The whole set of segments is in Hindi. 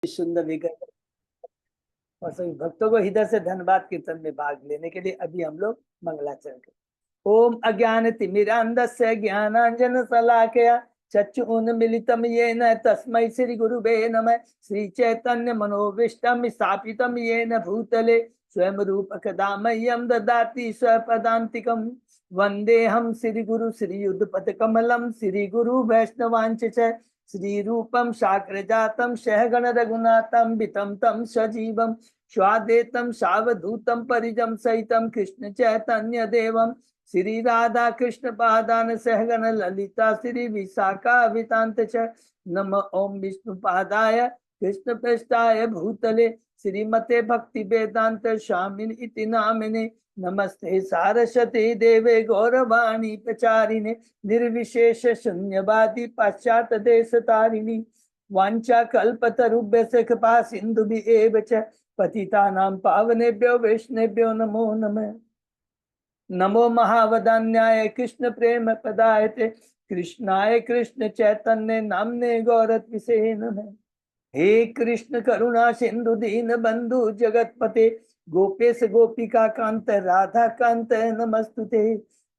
सुंदर विग्रह और सभी भक्तों को हृदय से धन्यवाद कीर्तन में भाग लेने के लिए। अभी हम लोग मंगलाचरण करें। ओम अज्ञान तिमिरांधस्य ज्ञानांजन शलाकया चक्षुन्मीलितं येन तस्मै श्री गुरुवे नमः। श्री चैतन्य मनोभीष्टं स्थापितं येन भूतले स्वयं रूप कदा मह्यं ददाति स्वपदान्तिकं। वन्देऽहं श्री गुरु श्री युगपद कमलं श्री गुरु वैष्णवांच च श्री रूपम शाक्र जातम सहगण रघुनाथम वितम तम सजीवम स्वादेतम सावधूतम परिजम सहितम कृष्ण चैतन्य देवम श्री राधा कृष्ण पादान सहगण ललिता श्री विशाखा वितांत च नम ओम विष्णु पादाय कृष्ण पृष्ठाय भूतले श्रीमते भक्ति वेदांत स्वामिन इति नामिने नमस्ते सारस्वती देवे गौरवाणी प्रचारिणे निर्विशेष शून्यवादी पाश्चात देश तारिणी वांछा कल्पतरुभ्यश्च कृपा सिन्धुभ्येव च पतितानां पावनेभ्यो वैष्णवेभ्यो नमो नमः। नमो महावदान्याय कृष्ण प्रेम पदायते कृष्णाय कृष्ण चैतन्य नामने गौरत्विषे नमः। हे कृष्ण करुणा सिंधु दीन बंधु जगतपते गोपेश गोपिका कांत राधा कांत नमस्तुते।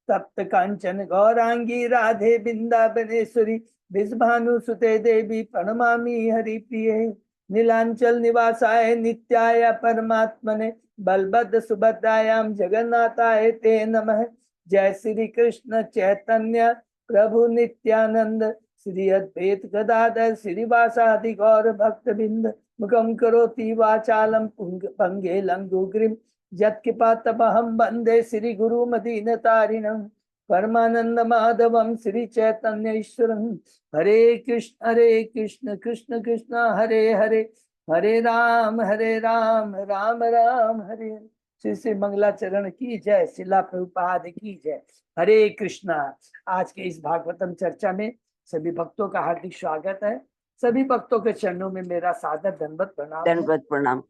तप्त कांचन गौरांगी राधे बिंदाबनेश्वरी विषभानुसुते देवी प्रणमामि हरिप्रिये। नीलांचल निवासाय नित्याय परमात्मने बलभद्र सुभद्रायां जगन्नाथाय ते नमः। जय श्री कृष्ण चैतन्य प्रभु नित्यानंद श्री अद्वैत गदाधर श्रीवासादि गौर भक्त बिंद मुखम करोति वाचालम पंगे लंगुग्रीम यत्कृपातमहं वंदे श्री गुरु मदीन तारिणं परमानंद माधवम श्री चैतन्य ईश्वरं। हरे कृष्ण कृष्ण कृष्ण हरे हरे हरे राम राम राम हरे हरे। श्री श्री मंगलाचरण की जय। शिला प्रभुपाद की जय। हरे कृष्णा। आज के इस भागवतम चर्चा में सभी भक्तों का हार्दिक स्वागत है। सभी भक्तों के चरणों में मेरा सादर दंडवत प्रणाम। दंडवत प्रणाम।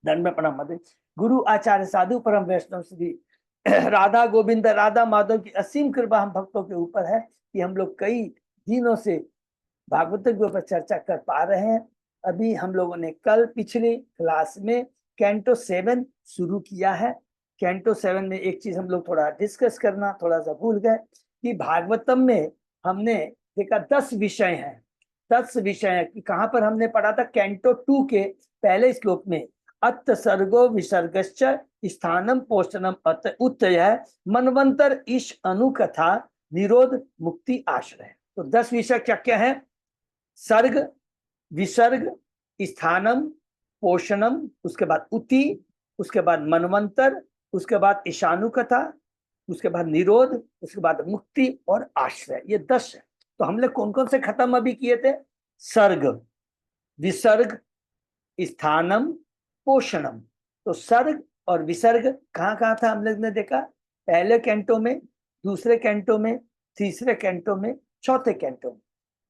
दंडवत प्रणाम। गुरु आचार्य साधु परम वैष्णव श्री राधा गोविंद राधा माधव की असीम कृपा हम भक्तों के ऊपर है कि हम लोग कई दिनों से भागवत के ऊपर चर्चा कर पा रहे हैं। अभी हम लोगों ने कल पिछली क्लास में कैंटो 7 शुरू किया है। कैंटो 7 में एक चीज हम लोग थोड़ा डिस्कस करना थोड़ा सा भूल गए कि भागवतम में हमने देखा 10 विषय हैं। 10 विषय है कि कहाँ पर हमने पढ़ा था। कैंटो 2 के पहले श्लोक में अत सर्गो विसर्गश्च स्थानम पोषणम अत उत्तय मनवंतर ईश अनुकथा निरोध मुक्ति आश्रय। तो 10 विषय क्या क्या है। सर्ग, विसर्ग, स्थानम, पोषणम, उसके बाद उति, उसके बाद मनवंतर, उसके बाद ईशानु कथा, उसके बाद निरोध, उसके बाद मुक्ति और आश्रय। ये 10 है। तो हमने कौन कौन से खत्म अभी किए थे। सर्ग, विसर्ग, स्थानम, पोषणम। तो सर्ग और विसर्ग कहाँ कहाँ था हम लोग ने देखा। पहले कैंटो में, दूसरे कैंटो में, तीसरे कैंटो में, चौथे कैंटो में।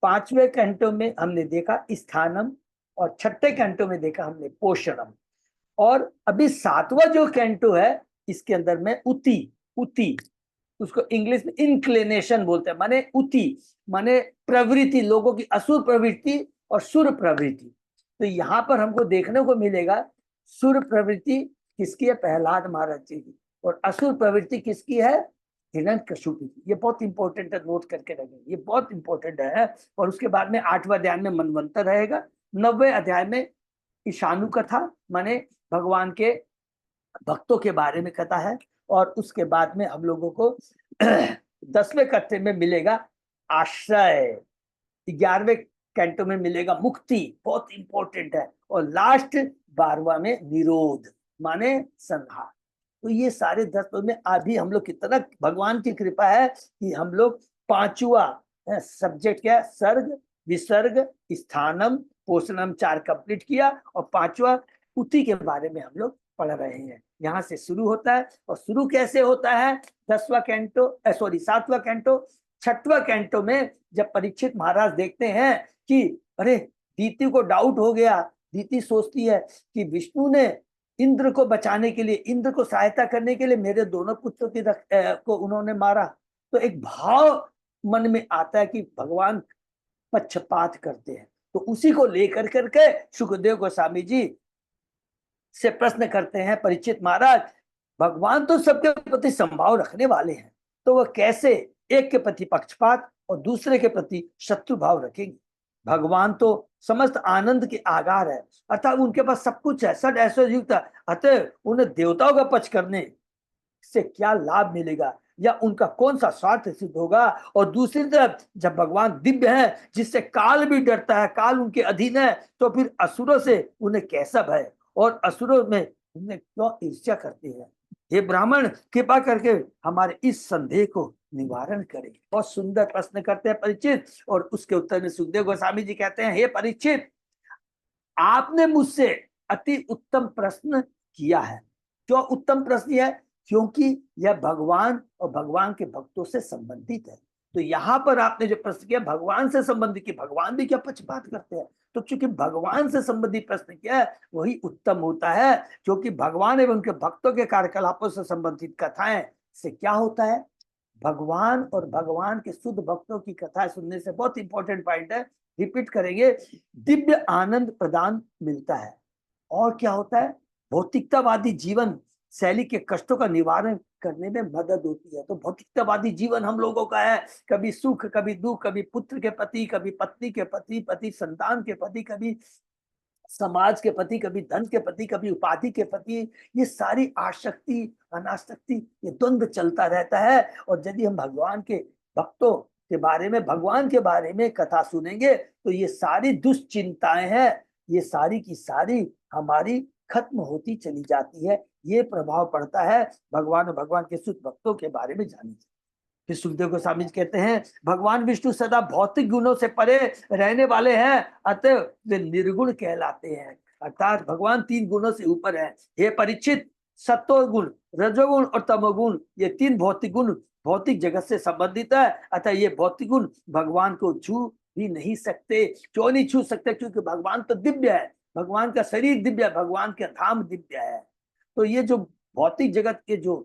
5वें कैंटो में हमने देखा स्थानम और 6ठे कैंटो में देखा हमने पोषणम। और अभी 7वां जो कैंटो है इसके अंदर में उति, उसको इंग्लिश में इंक्लिनेशन बोलते हैं। माने उति माने प्रवृत्ति, लोगों की असुर प्रवृत्ति और सुर प्रवृत्ति। तो यहाँ पर हमको देखने को मिलेगा सुर प्रवृत्ति किसकी है, प्रहलाद महाराज जी की, और असुर प्रवृत्ति किसकी है, हिरण्यकशिपु की। ये बहुत इंपॉर्टेंट है, नोट करके रखें, ये बहुत इंपॉर्टेंट है। और उसके बाद में 8वें अध्याय में मनवंतर रहेगा। 9वें अध्याय में ईशानु कथा माने भगवान के भक्तों के बारे में कथा है। और उसके बाद में हम लोगों को 10वें कट्टे में मिलेगा आश्रय। 11वें कैंटो में मिलेगा मुक्ति, बहुत इंपॉर्टेंट है। और लास्ट 12वां में निरोध माने संहार। तो ये सारे 10 में अभी हम लोग कितना भगवान की कृपा है कि हम लोग 5वां सब्जेक्ट क्या है, सर्ग, विसर्ग, स्थानम, पोषणम 4 कंप्लीट किया। और 5वां उति के बारे में हम लोग पढ़ रहे हैं। यहाँ से शुरू होता है। और शुरू कैसे होता है, 7वां कैंटो 6वां कैंटो में जब परीक्षित महाराज देखते हैं कि अरे दीति को डाउट हो गया। दीति सोचती है कि विष्णु ने इंद्र को बचाने के लिए, इंद्र को सहायता करने के लिए मेरे दोनों पुत्रों की को उन्होंने मारा। तो एक भाव मन में आता है कि भगवान पक्षपात करते हैं। तो उसी को लेकर करके सुखदेव गोस्वामी जी से प्रश्न करते हैं, परीक्षित महाराज, भगवान तो सबके प्रति संभाव रखने वाले हैं, तो वह कैसे एक के प्रति पक्षपात और दूसरे के प्रति शत्रु भाव रखेंगे? भगवान तो समस्त आनंद के आगार है, अर्थात उनके पास सब कुछ है, सद ऐश्वर्य युक्त, अतः उन्हें देवताओं का पक्ष करने से क्या लाभ मिलेगा या उनका कौन सा स्वार्थ सिद्ध होगा? और दूसरी तरफ जब भगवान दिव्य है, जिससे काल भी डरता है, काल उनके अधीन है, तो फिर असुरों से उन्हें कैसा भय और असुरों में उन्हें क्यों ईर्ष्या करते हैं? हे ब्राह्मण, कृपा करके हमारे इस संदेह को निवारण करें। बहुत सुंदर प्रश्न करते हैं परीक्षित, और उसके उत्तर में सुखदेव गोस्वामी जी कहते हैं, हे परीक्षित, आपने मुझसे अति उत्तम प्रश्न किया है। क्यों उत्तम प्रश्न है? क्योंकि यह भगवान और भगवान के भक्तों से संबंधित है। तो यहाँ पर आपने जो प्रश्न किया भगवान से संबंधित, कि भगवान भी क्या पक्षपात करते हैं? तो चूंकि भगवान से संबंधित प्रश्न किया है वही उत्तम होता है, क्योंकि भगवान एवं उनके भक्तों के कार्यकलापों से संबंधित कथाएं से क्या होता है? भगवान और भगवान के शुद्ध भक्तों की कथाएं सुनने से, बहुत इंपॉर्टेंट पॉइंट है, रिपीट करेंगे, दिव्य आनंद प्रदान मिलता है। और क्या होता है? भौतिकतावादी जीवन शैली के कष्टों का निवारण करने में मदद होती है। तो भौतिकतावादी जीवन हम लोगों का है, कभी सुख, कभी दुख, कभी पुत्र के प्रति, कभी पत्नी के प्रति, पति संतान के प्रति, कभी समाज के प्रति, कभी धन के प्रति, कभी उपाधि के प्रति, ये सारी आसक्ति अनासक्ति, ये द्वंद्व चलता रहता है। और यदि हम भगवान के भक्तों के बारे में, भगवान के बारे में कथा सुनेंगे तो ये सारी दुश्चिंताएं हैं, ये सारी की सारी हमारी खत्म होती चली जाती है। ये प्रभाव पड़ता है भगवान और भगवान के शुद्ध भक्तों के बारे में जानने से। फिर सुखदेव गोस्वामी जी कहते हैं, भगवान विष्णु सदा भौतिक गुणों से परे रहने वाले हैं, अतः वे निर्गुण कहलाते हैं। अर्थात भगवान 3 गुणों से ऊपर है। हे परीक्षित, सत्वगुण, रजोगुण और तमोगुण, ये 3 भौतिक गुण भौतिक जगत से संबंधित है, अतः ये भौतिक गुण भगवान को छू भी नहीं सकते। क्यों नहीं छू सकते? क्योंकि भगवान तो दिव्य है, भगवान का शरीर दिव्य है, भगवान के धाम दिव्य है। तो ये जो भौतिक जगत के जो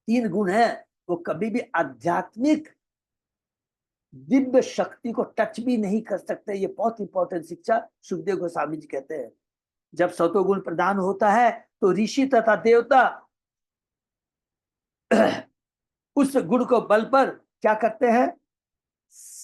3 गुण है वो कभी भी आध्यात्मिक दिव्य शक्ति को टच भी नहीं कर सकते। ये बहुत इंपॉर्टेंट शिक्षा सुखदेव गोस्वामी जी कहते हैं। जब सतोगुण प्रदान होता है तो ऋषि तथा देवता उस गुण को बल पर क्या करते हैं?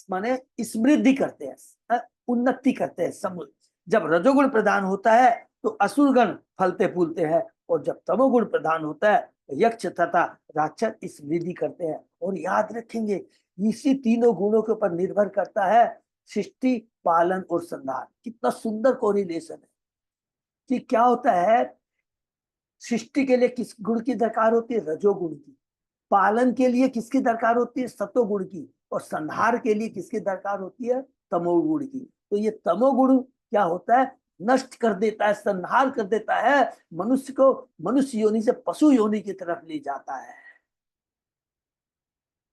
माने समृद्धि करते हैं, उन्नति करते हैं। जब रजोगुण प्रदान होता है तो असुरगण फलते फूलते हैं, और जब तमोगुण प्रदान होता है तो यक्ष तथा राक्षस समृद्धि करते हैं। और याद रखेंगे, इसी तीनों गुणों के ऊपर निर्भर करता है सृष्टि, पालन और संहार। कितना सुंदर कोरिलेशन है कि क्या होता है, सृष्टि के लिए किस गुण की दरकार होती है? रजोगुण की। पालन के लिए किसकी दरकार होती है? सतोगुण की। और संहार के लिए किसकी दरकार होती है? तमोगुण की। तो ये तमोगुण क्या होता है? नष्ट कर देता है, संहार कर देता है, मनुष्य को मनुष्य योनि से पशु योनि की तरफ ले जाता है।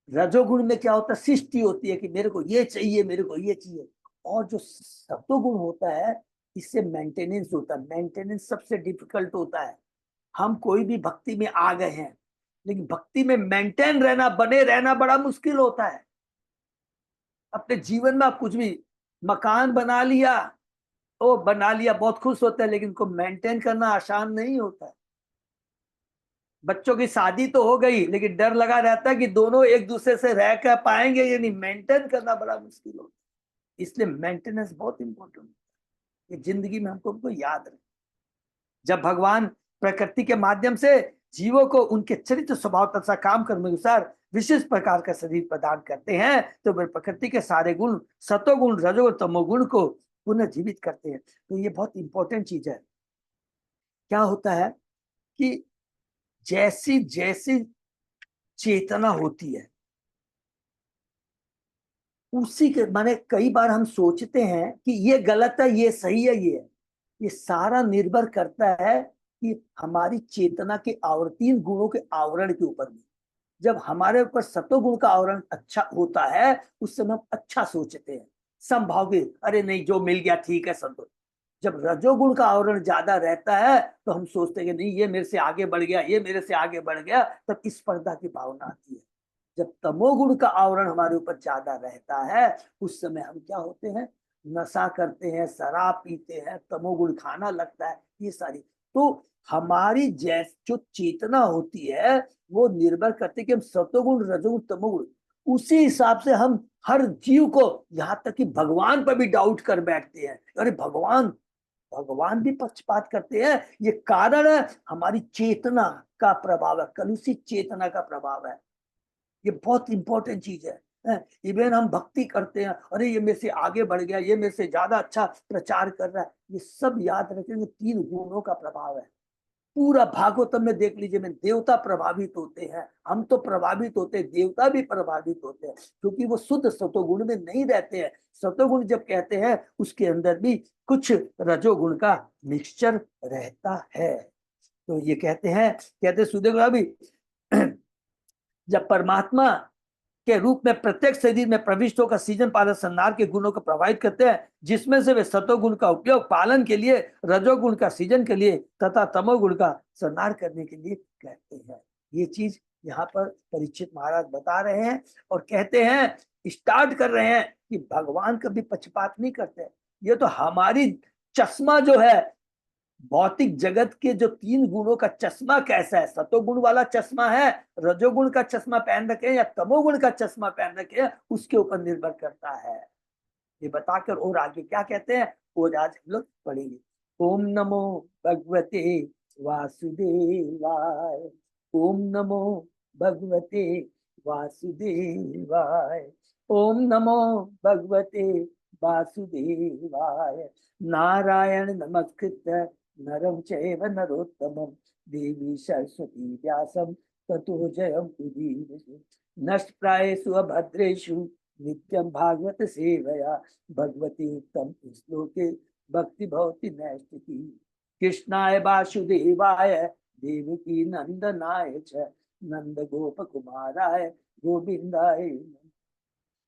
रजोगुण में क्या होता है? सृष्टि होती है कि मेरे को ये चाहिए, मेरे को ये चाहिए। और जो सत्वगुण होता है इससे मेंटेनेंस होता है। मेंटेनेंस सबसे डिफिकल्ट होता है। हम कोई भी भक्ति में आ गए हैं, लेकिन भक्ति में मेंटेन रहना, बने रहना बड़ा मुश्किल होता है। अपने जीवन में आप कुछ भी मकान बना लिया, ओ बना लिया, बहुत खुश होते हैं, लेकिन उनको मेंटेन करना आसान नहीं होता है। बच्चों की शादी तो हो गई, लेकिन डर लगा रहता है कि दोनों एक दूसरे से रह कर पाएंगे, यानी मेंटेन करना बड़ा मुश्किल होता है। इसलिए मेंटेनेंस बहुत इंपॉर्टेंट है, ये जिंदगी में हमको याद रहे। जब भगवान प्रकृति के माध्यम से जीवों को उनके चरित्र स्वभाव तथा काम कर्म के अनुसार विशेष प्रकार का शरीर प्रदान करते हैं, तो वे प्रकृति के सारे गुण, सतोगुण, रजोगुण, तमोगुण को पुनः जीवित करते हैं। तो ये बहुत इंपॉर्टेंट चीज है। क्या होता है कि जैसी जैसी चेतना होती है उसी के माने, कई बार हम सोचते हैं कि ये गलत है, ये सही है, ये सारा निर्भर करता है कि हमारी चेतना के आवरण, 3 गुणों के आवरण के ऊपर में। जब हमारे ऊपर सतोगुण का आवरण अच्छा होता है उस समय हम अच्छा सोचते हैं, संभाव के, अरे नहीं जो मिल गया ठीक है, संतोष। जब रजोगुण का आवरण ज्यादा रहता है तो हम सोचते हैं कि नहीं ये मेरे से आगे बढ़ गया, ये मेरे से आगे बढ़ गया, तब स्पर्धा की भावना आती है। जब तमोगुण का आवरण हमारे ऊपर ज्यादा रहता है उस समय हम क्या होते हैं? नशा करते हैं, शराब पीते हैं, तमोगुण खाना लगता है, ये सारी। तो हमारी जो चेतना होती है वो निर्भर करती है कि हम सतोगुण, रजोगुण, तमोगुण, उसी हिसाब से हम हर जीव को, यहाँ तक कि भगवान पर भी डाउट कर बैठते हैं। अरे भगवान, भगवान भी पक्षपात करते हैं। ये कारण है हमारी चेतना का प्रभाव है, कलुषित चेतना का प्रभाव है। ये बहुत इंपॉर्टेंट चीज है। इवन हम भक्ति करते हैं, अरे ये मेरे से आगे बढ़ गया, ये मेरे से ज्यादा अच्छा प्रचार कर रहा है, ये सब याद रखेंगे, 3 गुणों का प्रभाव है। पूरा भागवतम में देख लीजिए, में देवता प्रभावित होते हैं, हम तो प्रभावित होते हैं, देवता भी प्रभावित होते हैं, क्योंकि वो शुद्ध सतोगुण में नहीं रहते हैं। सतोगुण जब कहते हैं उसके अंदर भी कुछ रजोगुण का मिक्सचर रहता है। तो ये कहते सुदेव भी जब परमात्मा के रूप में प्रत्येक शरीर में प्रविष्ट होकर सीजन पालन संहार के गुणों को प्रभावित करते हैं, जिसमें से वे सतोगुण का उपयोग पालन के लिए, रजोगुण का सीजन के लिए तथा तमोगुण का संहार करने के लिए कहते हैं। ये चीज यहाँ पर परीक्षित महाराज बता रहे हैं और कहते हैं, स्टार्ट कर रहे हैं कि भगवान कभी पक्षपात नहीं करते। ये तो हमारी चश्मा जो है, भौतिक जगत के जो 3 गुणों का चश्मा कैसा है, सतोगुण वाला चश्मा है, रजोगुण का चश्मा पहन रखे या तमोगुण का चश्मा पहन रखे, उसके ऊपर निर्भर करता है। ये बताकर और आगे क्या कहते हैं वो आज हम लोग पढ़ेंगे। ओम नमो भगवते वासुदेवाय, ओम नमो भगवते वासुदेवाय, ओम नमो भगवते वासुदेवाय। नारायण नमस्कृत्य नरं चैव नरोत्तमं देवी सरस्वती व्यासं ततो जयं उदीरये। नष्टप्रायेषु अभद्रेषु नित्यं भागवत सेवया भगवती उत्तम श्लोके भक्ति भवति नैष्ठिकी। कृष्णाय वासुदेवाय देवकी नंदनाय च नंद गोप कुमाराय गोविंदाय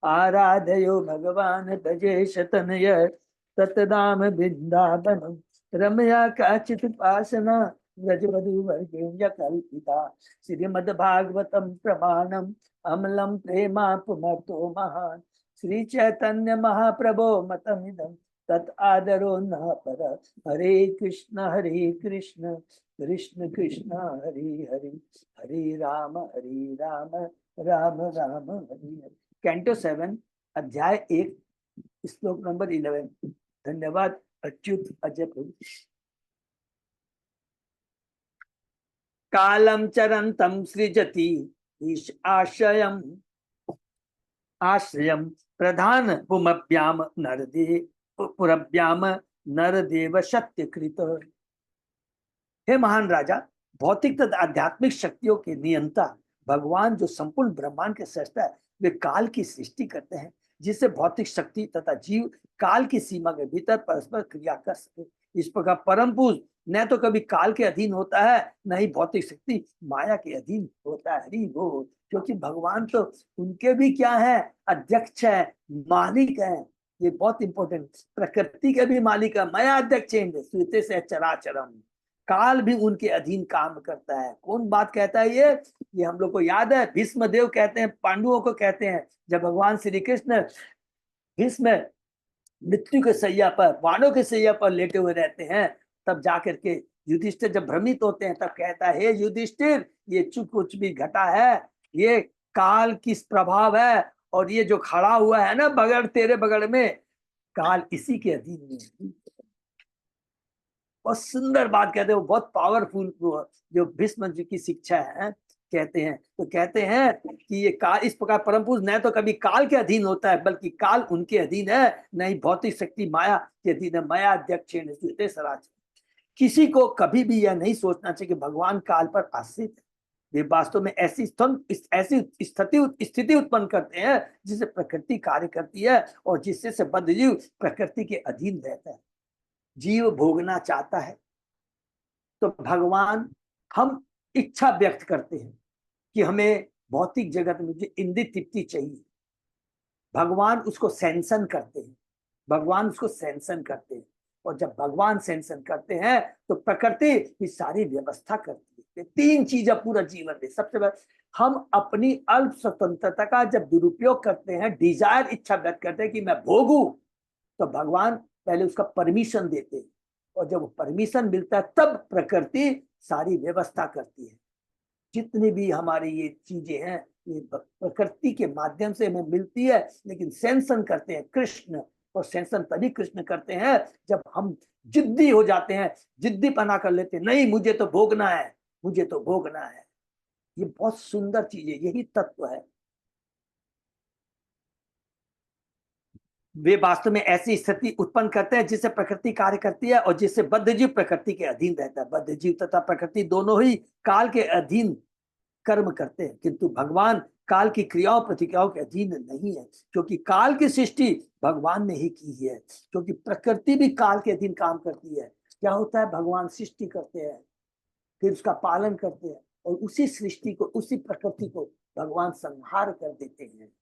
आराधयो भगवान ब्रजेश तनय ततदाम वृंदावनम रमया काचित पासना व्रजवधूवर्गेण्य कल्पिता। श्रीमद्भागवतम प्रमाणम अमलम प्रेमा पुनर्तो महान। श्री चैतन्य महाप्रभो मतमिदं तत् आदरो न पर। हरे कृष्ण कृष्ण कृष्ण हरे हरे, हरे राम राम राम हरे हरे। कैंटो 7 अध्याय 1 श्लोक नंबर 11। धन्यवाद अच्युत अजय प्रभु। कालम चरंतम सृजति आश्रयम आश्रयम प्रधान पुमभ्याम नरदे पुरभ्याम नरदेव सत्यकृत। हे महान राजा, भौतिक तथा आध्यात्मिक शक्तियों के नियंता भगवान जो संपूर्ण ब्रह्मांड के सृष्टा है, वे काल की सृष्टि करते हैं, जिससे भौतिक शक्ति तथा जीव काल की सीमा के भीतर परस्पर क्रिया कर सके। इस प्रकार परम पुरुष न तो कभी काल के अधीन होता है, न ही भौतिक शक्ति माया के अधीन होता है। हरि बोल। क्योंकि भगवान तो उनके भी क्या है, अध्यक्ष है, मालिक है। ये बहुत इंपॉर्टेंट, प्रकृति के भी मालिक है। माया अध्यक्ष से चराचरम, काल भी उनके अधीन काम करता है। कौन बात कहता है ये हम लोग को याद है। भीष्म देव कहते हैं, पांडवों को कहते हैं, जब भगवान श्री कृष्ण भीष्म मृत्यु के सैया पर, वाणों के सैया पर लेटे हुए रहते हैं, तब जाकर के युधिष्ठिर जब भ्रमित होते हैं, तब कहता है, हे युधिष्ठिर, ये कुछ भी घटा है, ये काल किस प्रभाव है, और ये जो खड़ा हुआ है ना बगड़ तेरे बगड़ में, काल इसी के अधीन में। बहुत सुंदर बात कहते हैं, वो बहुत पावरफुल जो भीष्म जी की शिक्षा है। कहते हैं तो कहते हैं कि ये काल इस प्रकार परम पुरुष न तो कभी काल के अधीन होता है, बल्कि काल उनके अधीन है, न ही भौतिक शक्ति माया के अधीन है। माया अध्यक्ष सराज। किसी को कभी भी यह नहीं सोचना चाहिए कि भगवान काल पर आश्रित है। वे वास्तव में ऐसी स्थिति उत्पन्न करते हैं जिसे प्रकृति कार्य करती है, और जिससे से बद्ध जीव प्रकृति के अधीन रहता है। जीव भोगना चाहता है तो भगवान, हम इच्छा व्यक्त करते हैं कि हमें भौतिक जगत में जो इंद्रिय तृप्ति चाहिए, भगवान उसको सैंक्शन करते हैं। भगवान उसको सैंक्शन करते हैं, और जब भगवान सैंक्शन करते हैं तो प्रकृति की सारी व्यवस्था करती है। 3 चीजें पूरा जीवन में। सबसे पहले हम अपनी अल्प स्वतंत्रता का जब दुरुपयोग करते हैं, डिजायर इच्छा व्यक्त करते हैं कि मैं भोगू, तो भगवान पहले उसका परमिशन देते हैं, और जब परमिशन मिलता है तब प्रकृति सारी व्यवस्था करती है। जितनी भी हमारी ये चीजें हैं ये प्रकृति के माध्यम से हमें मिलती है, लेकिन सेंसन करते हैं कृष्ण, और सेंसन तभी कृष्ण करते हैं जब हम जिद्दी हो जाते हैं, जिद्दी पना कर लेते हैं, नहीं मुझे तो भोगना है, मुझे तो भोगना है। ये बहुत सुंदर चीज है, यही तत्व है। वे वास्तव में ऐसी स्थिति उत्पन्न करते हैं जिससे प्रकृति कार्य करती है और जिससे बद्धजीव प्रकृति के अधीन रहता है। बद्धजीव तथा प्रकृति दोनों ही काल के अधीन कर्म करते हैं, किंतु भगवान काल की क्रियाओं प्रतिक्रियाओं के अधीन नहीं है, क्योंकि काल की सृष्टि भगवान ने ही की है। क्योंकि प्रकृति भी काल के अधीन काम करती है। क्या होता है, भगवान सृष्टि करते हैं, फिर उसका पालन करते हैं, और उसी सृष्टि को, उसी प्रकृति को भगवान संहार कर देते हैं।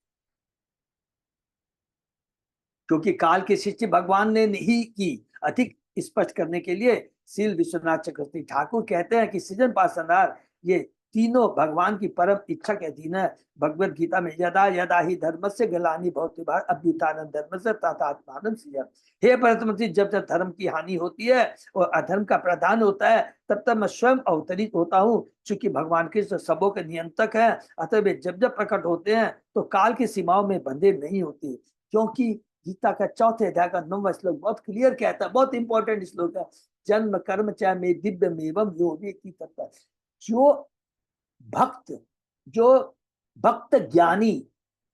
क्योंकि काल की सृष्टि भगवान ने नहीं की। अधिक स्पष्ट करने के लिए शील विश्वनाथ चक्रवर्ती ठाकुर कहते हैं कि सृजन पालन संहार ये तीनों भगवान की परम इच्छा के अधीन है। भगवत गीता में यदा यदा ही धर्मस्य ग्लानि भवति भारत अभ्युत्थानं धर्मस्य तथात्मानं सृजत्। हे परमति, जब जब धर्म की हानि होती है और अधर्म का प्रधान होता है, तब तब मैं स्वयं अवतरित होता हूँ। चूंकि भगवान कृष्ण सबों के नियंत्रक है, अतः वे जब जब प्रकट होते हैं तो काल की सीमाओं में बंधे नहीं होते। क्योंकि गीता का चौथे अध्याय का 9वां श्लोक बहुत क्लियर कहता है, बहुत इंपॉर्टेंट श्लोक है, जन्म कर्म चाहे में दिव्य मेवम योगी की तत्व। जो भक्त, जो भक्त ज्ञानी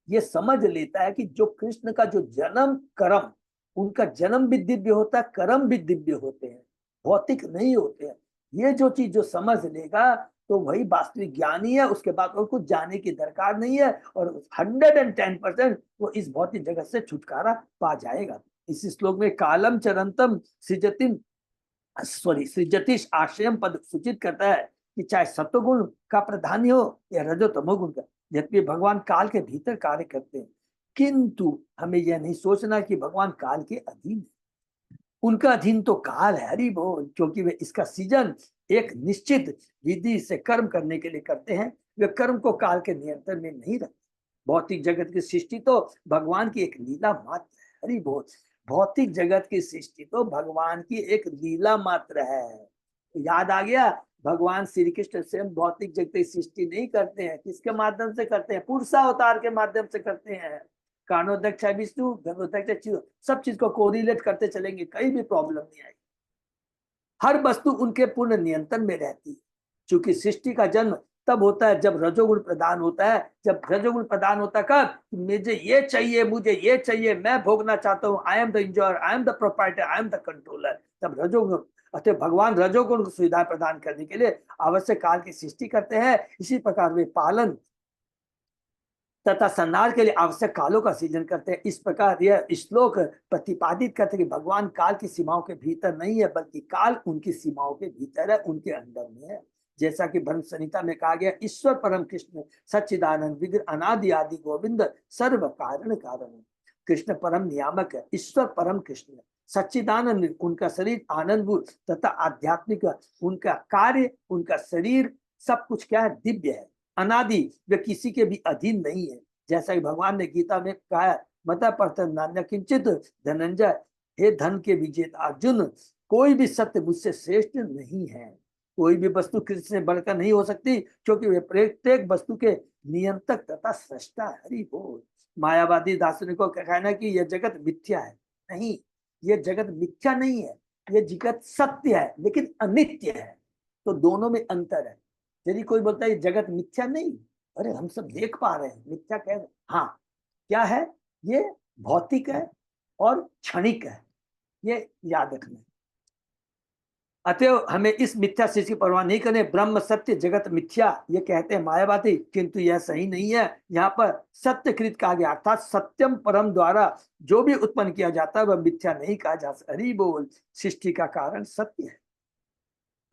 ये समझ लेता है कि जो कृष्ण का जो जन्म कर्म, उनका जन्म भी दिव्य होता है, कर्म भी दिव्य होते हैं, भौतिक नहीं होते हैं। ये जो चीज जो समझ लेगा तो वही वास्तविक ज्ञानी है। उसके बाद और कुछ जाने की दरकार नहीं है, और 110% वो इस भौतिक जगत से छुटकारा पा जाएगा। इस श्लोक में कालम चरंतम सृजतीश आश्रयम पद सूचित करता है कि चाहे सत्वगुण का प्रधानी हो या रजो तमोगुण का, यद्यपि भगवान काल के भीतर कार्य करते हैं, किंतु हमें यह नहीं सोचना कि भगवान काल के अधीन है। उनका अधीन तो काल है, हरि बोल, क्योंकि वे इसका सीजन एक निश्चित विधि से कर्म करने के लिए करते हैं। वे कर्म को काल के नियंत्रण में नहीं रखते। भौतिक जगत की सृष्टि तो भगवान की एक लीला मात्र है, हरि बोल। भौतिक जगत की सृष्टि तो भगवान की एक लीला मात्र है। याद आ गया, भगवान श्री कृष्ण स्वयं भौतिक जगत की सृष्टि नहीं करते हैं। किसके माध्यम से करते हैं? पुरुषावतार के माध्यम से करते हैं। कानोदक्ष विष्णु, गरुदक्ष, सब चीज को कोरिलेट करते चलेंगे, कहीं भी प्रॉब्लम नहीं आएगी। हर वस्तु उनके पूर्ण नियंत्रण में रहती है। क्योंकि सृष्टि का जन्म तब होता है जब रजोगुण प्रदान होता है। जब रजोगुण प्रदान होता है कब? मुझे ये चाहिए, मुझे ये चाहिए, मैं भोगना चाहता हूँ, I am the enjoyer, I am the proprietor, I am the controller, तब रजोगुण। अतः भगवान रजोगुण को सुविधा प्रदान करने के लिए आवश्यक काल की सृष्टि करते हैं। इसी प्रकार वे पालन तथा संहार के लिए आवश्यक कालों का सृजन करते हैं। इस प्रकार यह श्लोक प्रतिपादित करते हैं कि भगवान काल की सीमाओं के भीतर नहीं है, बल्कि काल उनकी सीमाओं के भीतर है, उनके अंदर में है। जैसा कि ब्रह्म संहिता में कहा गया, ईश्वर परम कृष्ण सच्चिदानंद विग्रह अनादि आदि गोविंद सर्व कारण कारण। कृष्ण परम नियामक है, ईश्वर परम कृष्ण सच्चिदानंद, उनका शरीर आनंदभूत तथा आध्यात्मिक, उनका कार्य, उनका शरीर सब कुछ क्या है? दिव्य है, अनादि, वे किसी के भी अधीन नहीं है। जैसा कि भगवान ने गीता में कहा है, मता परतन नान्य किंचित धनंजय, हे धन के विजेता अर्जुन, कोई भी सत्य मुझसे श्रेष्ठ नहीं है। कोई भी वस्तु कृष्ण से बढ़कर नहीं हो सकती, क्योंकि वे प्रत्येक वस्तु के नियंत्रक तथा सृष्टा। हरि बोल। मायावादी दार्शनिकों का कहना है कि यह जगत मिथ्या है। नहीं, यह जगत मिथ्या नहीं है, यह जगत सत्य है लेकिन अनित्य है। तो दोनों में अंतर है। यदि कोई बोलता है जगत मिथ्या, नहीं, अरे हम सब देख पा रहे हैं, मिथ्या कह रहे, हाँ क्या है? ये भौतिक है और क्षणिक है, ये याद रखना। अतएव हमें इस मिथ्या चीज की परवाह नहीं करने। ब्रह्म सत्य जगत मिथ्या ये कहते हैं मायावादी, किंतु यह सही नहीं है। यहाँ पर सत्यकृत कहा गया, अर्थात सत्यम परम द्वारा जो भी उत्पन्न किया जाता है वह मिथ्या नहीं कहा जा सकता। हरि बोल। सृष्टि का कारण सत्य है,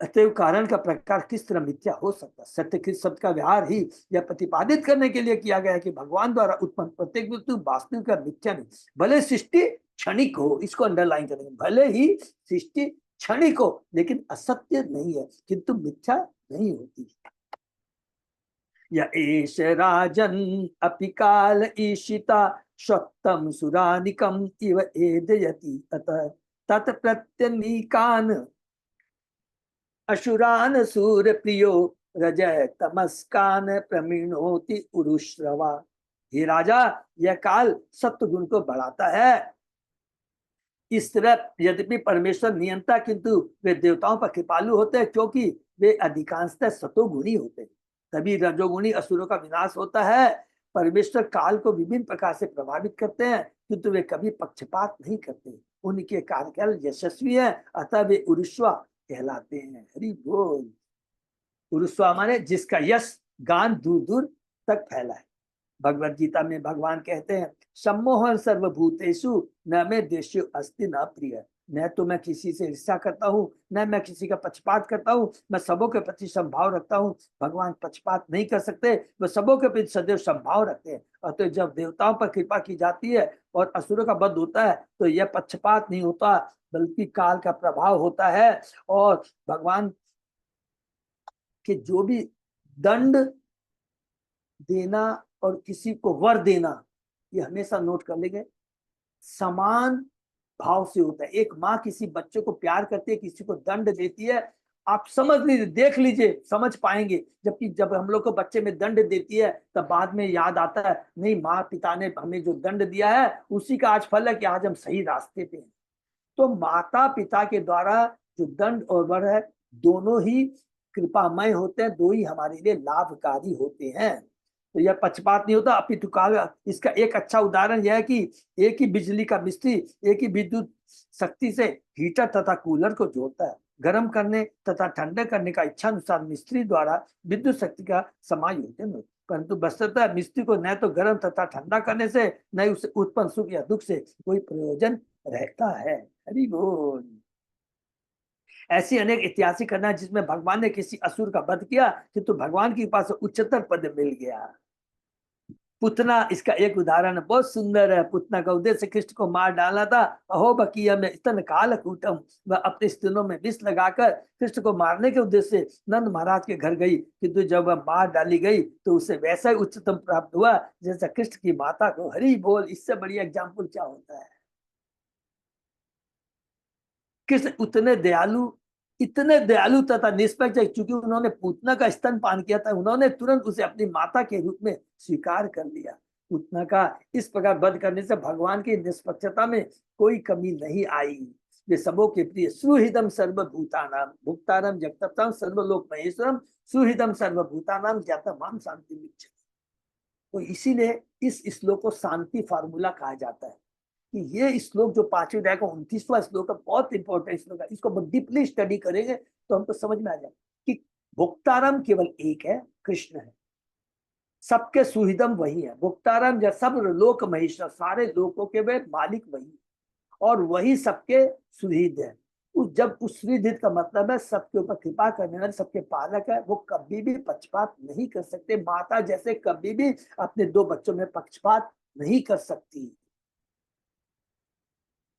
अतएव कारण का प्रकार किस तरह मिथ्या हो सकता? सत्यकृत शब्द का व्यवहार ही यह प्रतिपादित करने के लिए किया गया है कि भगवान द्वारा उत्पन्न प्रत्येक वस्तु वास्तविक का मिथ्या नहीं। भले सृष्टि क्षणिक हो, इसको अंडरलाइन करेंगे, भले ही सृष्टि क्षणिक हो लेकिन असत्य नहीं है, किंतु मिथ्या नहीं होती। या एष राजन अपि काल ईशिता स्वत्तम सुरानिकम इव एदयति अतः तत्प्रत्यनीकान असुरान सूर प्रियो रजय तमस्कान प्रमीणोति उरुश्रवा। हे राजा, यह काल सत्व गुण को बढ़ाता है। इस तरह यद्यपि परमेश्वर नियंता, किंतु वे देवताओं पर कृपालु होते हैं, क्योंकि वे अधिकांशतः सतोगुणी होते हैं। तभी रजोगुणी असुरों का विनाश होता है। परमेश्वर काल को विभिन्न प्रकार से प्रभावित करते हैं, किंतु वे कभी पक्षपात नहीं करते। उनके कार्यकाल यशस्वी है, अतः वे उरुष्वा कहलाते हैं। हरि बोल। उरुस्वा माने जिसका यश गान दूर दूर तक फैला है। भगवत गीता में भगवान कहते हैं, सम्मोहन सर्वभूतेषु न मैं देश्यो अस्ति न प्रिय। न तो मैं किसी से ईर्ष्या करता हूँ, न मैं किसी का पक्षपात करता हूँ, मैं सबों के प्रति समभाव रखता हूँ। भगवान पक्षपात नहीं कर सकते, वे सबों के प्रति सदैव समभाव रखते हैं। और तो जब देवताओं पर कृपा की जाती है और असुरों का वध होता है, तो यह पक्षपात नहीं होता, बल्कि काल का प्रभाव होता है। और भगवान के जो भी दंड देना और किसी को वर देना, ये हमेशा नोट कर लेंगे, समान भाव से होता है। एक माँ किसी बच्चे को प्यार करती है, किसी को दंड देती है, आप समझ लीजिए, देख लीजिए, समझ पाएंगे। जबकि जब हम लोग को बच्चे में दंड देती है, तब बाद में याद आता है, नहीं, माँ पिता ने हमें जो दंड दिया है उसी का आज फल है कि आज हम सही रास्ते पे हैं। तो माता पिता के द्वारा जो दंड और वर है, दोनों ही कृपामय होते हैं, दो ही हमारे लिए लाभकारी होते हैं। तो यह पक्षपात नहीं होता, अपितु काल। इसका एक अच्छा उदाहरण यह है कि एक ही बिजली का मिस्त्री एक ही विद्युत शक्ति से हीटर तथा कूलर को जोड़ता है। गर्म करने तथा ठंडे करने का इच्छा अनुसार मिस्त्री द्वारा विद्युत शक्ति का समायोजन होता है। परंतु वस्तुतः मिस्त्री को न तो गर्म तथा ठंडा करने से, न ही उससे उत्पन्न सुख या दुख से कोई प्रयोजन रहता है। हरि बोल। ऐसी अनेक ऐतिहासिक घटना जिसमें भगवान ने किसी असुर का वध किया, किंतु भगवान के पास उच्चतर पद मिल गया। पुतना इसका एक उदाहरण बहुत सुंदर है। पुतना का उद्देश्य कृष्ण को मार डालना था। अहो बकीय में स्तन काल कूटम, वह अपने स्तनों में विष लगाकर कृष्ण को मारने के उद्देश्य से नंद महाराज के घर गई, किंतु जब वह मार डाली गई तो उसे वैसा ही उच्चतम प्राप्त हुआ जैसा कृष्ण की माता को। हरि बोल। इससे बढ़िया एग्जाम्पल क्या होता है। कृष्ण इतने दयालु तथा निष्पक्ष, चूंकि उन्होंने पूतना का स्तनपान किया था, उन्होंने तुरंत उसे अपनी माता के रूप में स्वीकार कर लिया। पूतना का इस प्रकार वध करने से भगवान की निष्पक्षता में कोई कमी नहीं आई। वे सबों के प्रिय, सुहृदम सर्वभूतानाम भुक्तारम जगतम सर्वलोक महेश्वरम सुहृदम सर्वभूतानाम ज्ञातम शांति मिच्छति। तो इसीलिए इस श्लोक को शांति फार्मूला कहा जाता है। कि ये श्लोक जो 5वें अध्याय का 29वां श्लोक है, बहुत इंपॉर्टेंट श्लोक है। इसको डीपली स्टडी करेंगे तो हमको समझ में आ जाए कि भुक्तारम केवल एक है, कृष्ण है। सबके सुहृदम वही है। भुक्तारम जब सब लोक महेश्वर, सारे लोकों के वे मालिक वही, और वही सबके सुहृद है। जब उस सुहृद का मतलब है सबके ऊपर कृपा करने वाले, सबके पालक है। वो कभी भी पक्षपात नहीं कर सकते। माता जैसे कभी भी अपने दो बच्चों में पक्षपात नहीं कर सकती।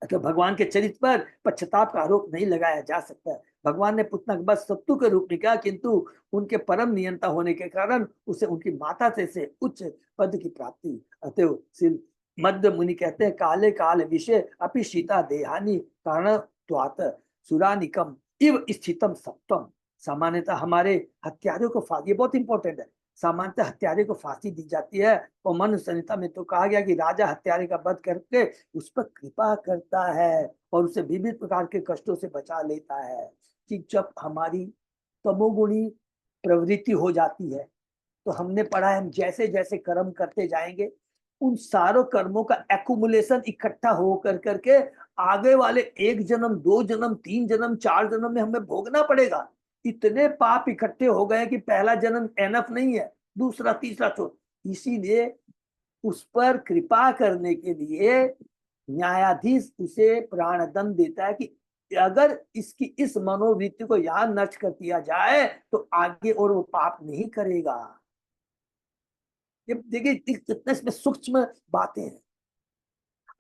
तो भगवान के चरित्र पर पश्चाताप का आरोप नहीं लगाया जा सकता। भगवान ने पुतना के बाद सत्तु के रूप में किया, किंतु उनके परम नियंता होने के कारण उसे उनकी माता से उच्च पद की प्राप्ति। अतः श्री मध्य मुनि कहते हैं, काले काल विषय अपि सीता देहानी कारण सुरानिकम इव स्थितम सप्तम। सामान्यतः हमारे हत्यारों को फांसी, बहुत इंपॉर्टेंट है, सामान्यतः हत्यारे को फांसी दी जाती है। और मनुष्य संहिता में तो कहा गया कि राजा हत्यारे का वध करके उस पर कृपा करता है और उसे विविध प्रकार के कष्टों से बचा लेता है। कि जब हमारी तमोगुणी प्रवृत्ति हो जाती है, तो हमने पढ़ा है, हम जैसे जैसे कर्म करते जाएंगे, उन सारों कर्मों का एक्युमुलेशन इकट्ठा हो करके आगे वाले 1 जन्म 2 जन्म 3 जन्म 4 जन्म में हमें भोगना पड़ेगा। इतने पाप इकट्ठे हो गए कि पहला जन्म एनफ नहीं है, दूसरा तीसरा चौथा। इसीलिए उस पर कृपा करने के लिए न्यायाधीश उसे प्राणदंड देता है कि अगर इसकी इस मनोवृत्ति को यहाँ नष्ट कर दिया जाए तो आगे और वो पाप नहीं करेगा। ये देखिए कितने इसमें सूक्ष्म बातें हैं।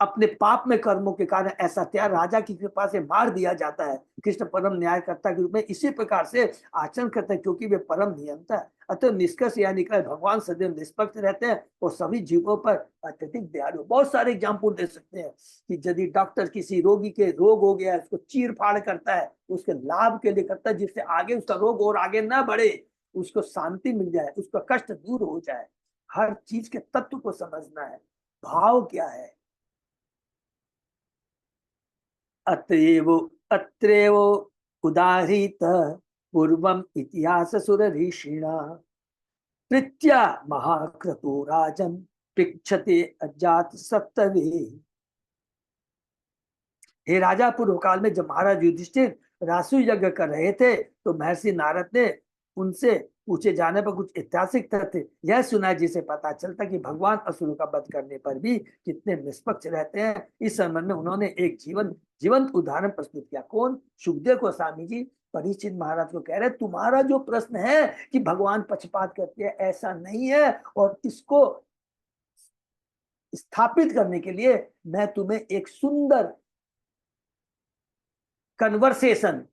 अपने पाप में कर्मों के कारण ऐसा त्याग राजा की कृपा से मार दिया जाता है। कृष्ण परम न्यायकर्ता के रूप में इसी प्रकार से आचरण करते हैं, क्योंकि वे परम नियंता है। अतः निष्कर्ष यह निकला भगवान सदैव निष्पक्ष रहते हैं और सभी जीवों पर अत्यधिक दयालु। बहुत सारे एग्जाम्पल दे सकते हैं कि यदि डॉक्टर किसी रोगी के रोग हो गया है, उसको चीर फाड़ करता है, उसके लाभ के लिए करता है, जिससे आगे उसका रोग और आगे ना बढ़े, उसको शांति मिल जाए, उसका कष्ट दूर हो जाए। हर चीज के तत्व को समझना है, भाव क्या है। अत्रेव उदाहृत पूर्वम इतिहास सुर ऋषिणा प्रीत्या महाक्रतु राजन पृक्षते अजात सप्तवे। हे राजा, पूर्व काल में जब महाराज युधिष्ठिर रासु यज्ञ कर रहे थे तो महर्षि नारद ने उनसे पूछे जाने पर कुछ ऐतिहासिक तथ्य यह सुना जिसे पता चलता कि भगवान असुरों का वध करने पर भी कितने निष्पक्ष रहते हैं। इस संबंध में उन्होंने एक जीवंत उदाहरण प्रस्तुत किया। कौन? सुखदेव गोस्वामी जी परीक्षित महाराज को कह रहे, तुम्हारा जो प्रश्न है कि भगवान पक्षपात करते हैं, ऐसा नहीं है, और इसको स्थापित करने के लिए मैं तुम्हें एक सुंदर कन्वर्सेशन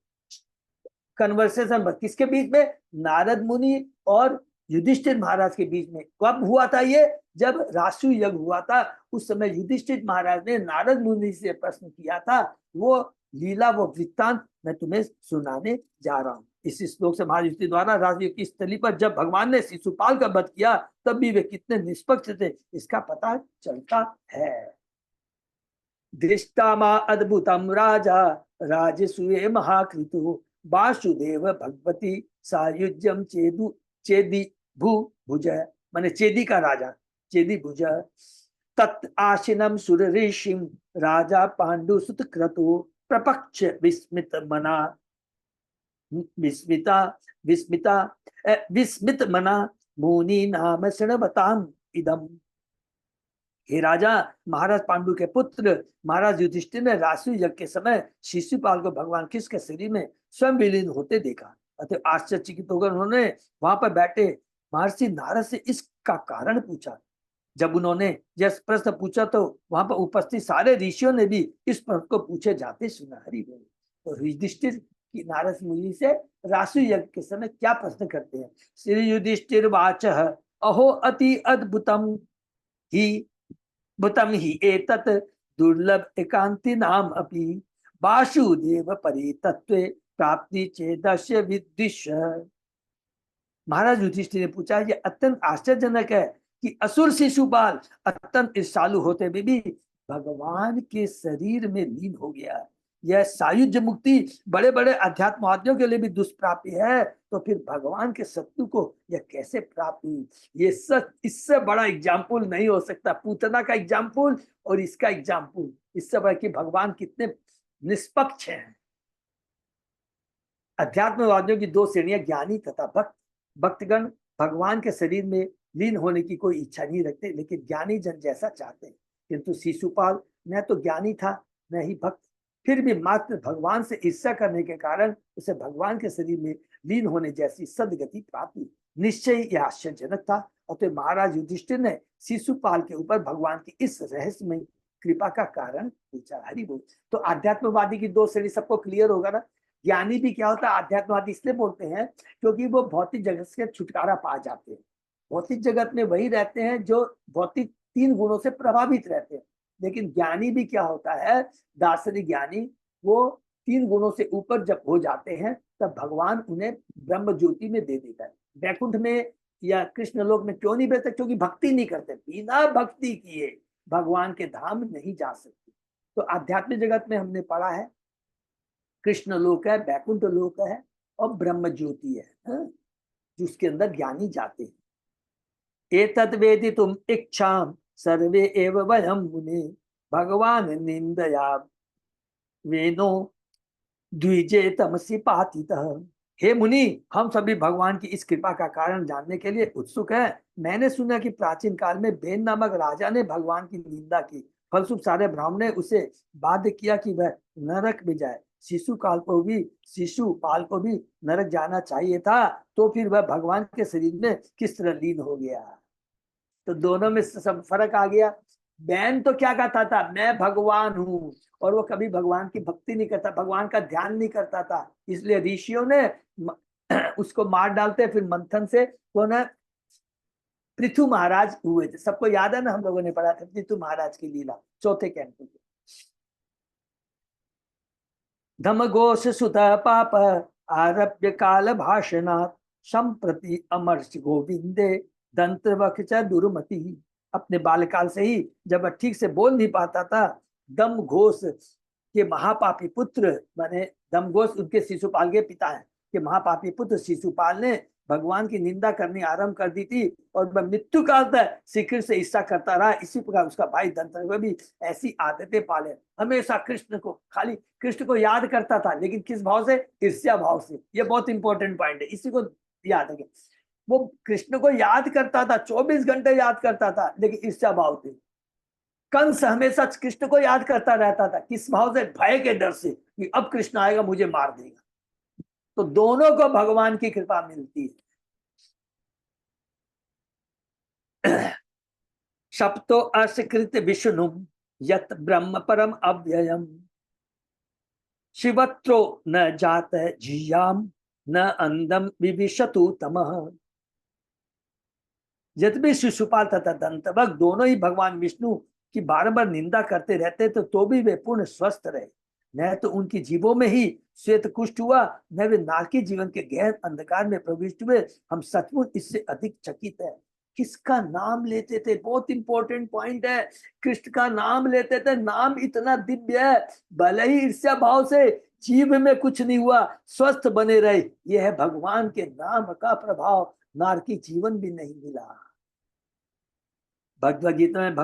किसके बीच में? नारद मुनि और युधिष्ठिर महाराज के बीच में। कब हुआ था ये? जब रासु यज्ञ हुआ था, उस समय युधिष्ठिर महाराज ने नारद मुनि से प्रश्न किया था। वो लीला, वो वृत्तांत मैं तुम्हें सुनाने जा रहा हूँ। इस श्लोक से महाराज युधिष्ठिर द्वारा राजयोग की स्थली पर जब भगवान ने शिशुपाल का वध किया, तब भी वे कितने निष्पक्ष थे, इसका पता चलता है। दृष्टा मा अद्भुतम राजा राजसूये महाकृतु वासुदेव भगवती सायुज्यम चेदी भुज, माने चेदी का राजा, चेदी भुज तत् आशिनम सुर ऋषिम राजा पांडु सुत क्रतु प्रपक्ष विस्मित मना विस्मित मना मुनि नाम शृणवताम इदम। हे राजा, महाराज पांडु के पुत्र महाराज युधिष्ठिर ने रासु यज्ञ के समय शिशुपाल को भगवान कृष्ण के शरीर में स्वयं विलीन होते देखा। अतः आश्चर्यचकित होकर उन्होंने वहां पर बैठे महर्षि नारद से इसका कारण पूछा। जब उन्होंने यह प्रश्न पूछा तो वहां पर उपस्थित सारे ऋषियों ने भी इस प्रश्न को पूछे जाते सुना। हरि बोल। तो युधिष्ठिर की नारद मुनि से रासु यज्ञ के समय क्या प्रश्न करते हैं? श्री युधिष्ठिर वाच अहो अति अद्भुतम ही भूतम ही एतत् दुर्लभ एकांति नाम अपि वासुदेव परि तत्वे प्राप्ति चेदस्य विदिश। महाराज युधिष्ठिर ने पूछा, ये अत्यंत आश्चर्यजनक है कि असुर शिशुपाल अत्यंत ईर्ष्यालु होते भी भगवान के शरीर में लीन हो गया। यह सायुज्य मुक्ति बड़े बड़े अध्यात्मवादियों के लिए भी दुष्प्राप्ति है, तो फिर भगवान के शत्रु को यह कैसे प्राप्त हुई? ये सच, इससे बड़ा एग्जाम्पल नहीं हो सकता। पूतना का एग्जाम्पल और इसका एग्जाम्पल, इससे बड़ा कि भगवान कितने निष्पक्ष हैं। अध्यात्मवादियों की दो श्रेणियां, ज्ञानी तथा भक्त। भक्तगण भगवान के शरीर में लीन होने की कोई इच्छा नहीं रखते, लेकिन ज्ञानी जन जैसा चाहते हैं। किंतु शिशुपाल न तो ज्ञानी था न ही भक्त, फिर भी मात्र भगवान से ईर्ष्या करने के कारण उसे भगवान के शरीर में लीन होने जैसी सदगति प्राप्त हुई। निश्चय यह आश्चर्यजनक था। अतः महाराज युधिष्ठिर ने शिशुपाल के ऊपर भगवान की इस रहस्यमय कृपा का कारण पूछा। हरि बोल। तो आध्यात्मवादी की दो श्रेणी सबको क्लियर होगा ना। ज्ञानी भी क्या होता है? आध्यात्मवादी इसलिए बोलते हैं क्योंकि वो भौतिक जगत से छुटकारा पा जाते हैं। भौतिक जगत में वही रहते हैं जो भौतिक तीन गुणों से प्रभावित रहते हैं। लेकिन ज्ञानी भी क्या होता है? दार्शनिक ज्ञानी, वो तीन गुणों से ऊपर जब हो जाते हैं तब भगवान उन्हें ब्रह्म ज्योति में दे देता है। वैकुंठ में या कृष्ण लोक में क्यों नहीं भेजते? क्योंकि भक्ति नहीं करते। बिना भक्ति किए भगवान के धाम नहीं जा सकते। तो आध्यात्मिक जगत में हमने पढ़ा है कृष्ण लोक है, वैकुंठ लोक है और ब्रह्म ज्योति है, जिसके अंदर ज्ञानी जाते हैं। एतद् वेदितुम इच्छाम सर्वे एव वयम मुने भगवान निंदया वेनो द्विजे तमसि पातितः। हे मुनि, हम सभी भगवान की इस कृपा का कारण जानने के लिए उत्सुक हैं। मैंने सुना कि प्राचीन काल में बेन नामक राजा ने भगवान की निंदा की, फलस्वरूप सारे ब्राह्मण ने उसे बाध्य किया कि वह नरक में जाए। शिशुपाल को भी नरक जाना चाहिए था, तो फिर वह भगवान के शरीर में किस तरह लीन हो गया? तो दोनों में सब फर्क आ गया। बैन तो क्या कहता था, मैं भगवान हूँ, और वो कभी भगवान की भक्ति नहीं करता, भगवान का ध्यान नहीं करता था। इसलिए ऋषियों ने उसको मार डालते, फिर मंथन से वो ना पृथु महाराज हुए थे। सबको याद है ना, हम लोगों ने पढ़ा था पृथु महाराज की लीला चौथे कैंटो में। धमघोष सुत पाप आरभ्य काल भाषणात् संप्रति अमर्ष गोविंदे दंत्र वक्ष दुर्मति। अपने बालकाल से ही जब वह ठीक से बोल नहीं पाता था, दम घोष के महापापी पुत्र, माने दम घोष उनके शिशुपाल के पिता हैं, कि महापापी पुत्र शिशुपाल ने भगवान की निंदा करनी आरंभ कर दी थी, और वह मृत्यु काल तक शिखर से ईर्ष्या करता रहा। इसी प्रकार उसका भाई दंत्र भी ऐसी आदतें पाले, हमेशा कृष्ण को, खाली कृष्ण को याद करता था, लेकिन किस भाव से, ईर्ष्या भाव से। ये बहुत इंपॉर्टेंट पॉइंट है, इसी को याद रखें। वो कृष्ण को याद करता था, 24 घंटे याद करता था, लेकिन ईर्ष्या भाव से। कंस हमेशा कृष्ण को याद करता रहता था, किस भाव से, भय के डर से कि अब कृष्ण आएगा मुझे मार देगा। तो दोनों को भगवान की कृपा मिलती है। सप्तो अस्कृत विष्णु यत ब्रह्म परम अव्ययम शिवत्रो न जात जियाम न अंदम विविशतु तमः। यद्यपि शिशुपाल तथा दंतवक् दोनों ही भगवान विष्णु की बार बार निंदा करते रहते तो भी वे पूर्ण स्वस्थ रहे। न तो उनकी जीवों में ही श्वेत कुष्ठ हुआ, न वे नारकी जीवन के गहन अंधकार में प्रविष्ट हुए। हम सचमुच इससे अधिक चकित है। किसका नाम लेते थे, बहुत इंपॉर्टेंट पॉइंट है। कृष्ण का नाम लेते थे, नाम इतना दिव्य है, भले ही ईर्ष्या भाव से जीव में कुछ नहीं हुआ, स्वस्थ बने रहे। यह है भगवान के नाम का प्रभाव, नारकी जीवन भी नहीं मिला। भगवद गीता में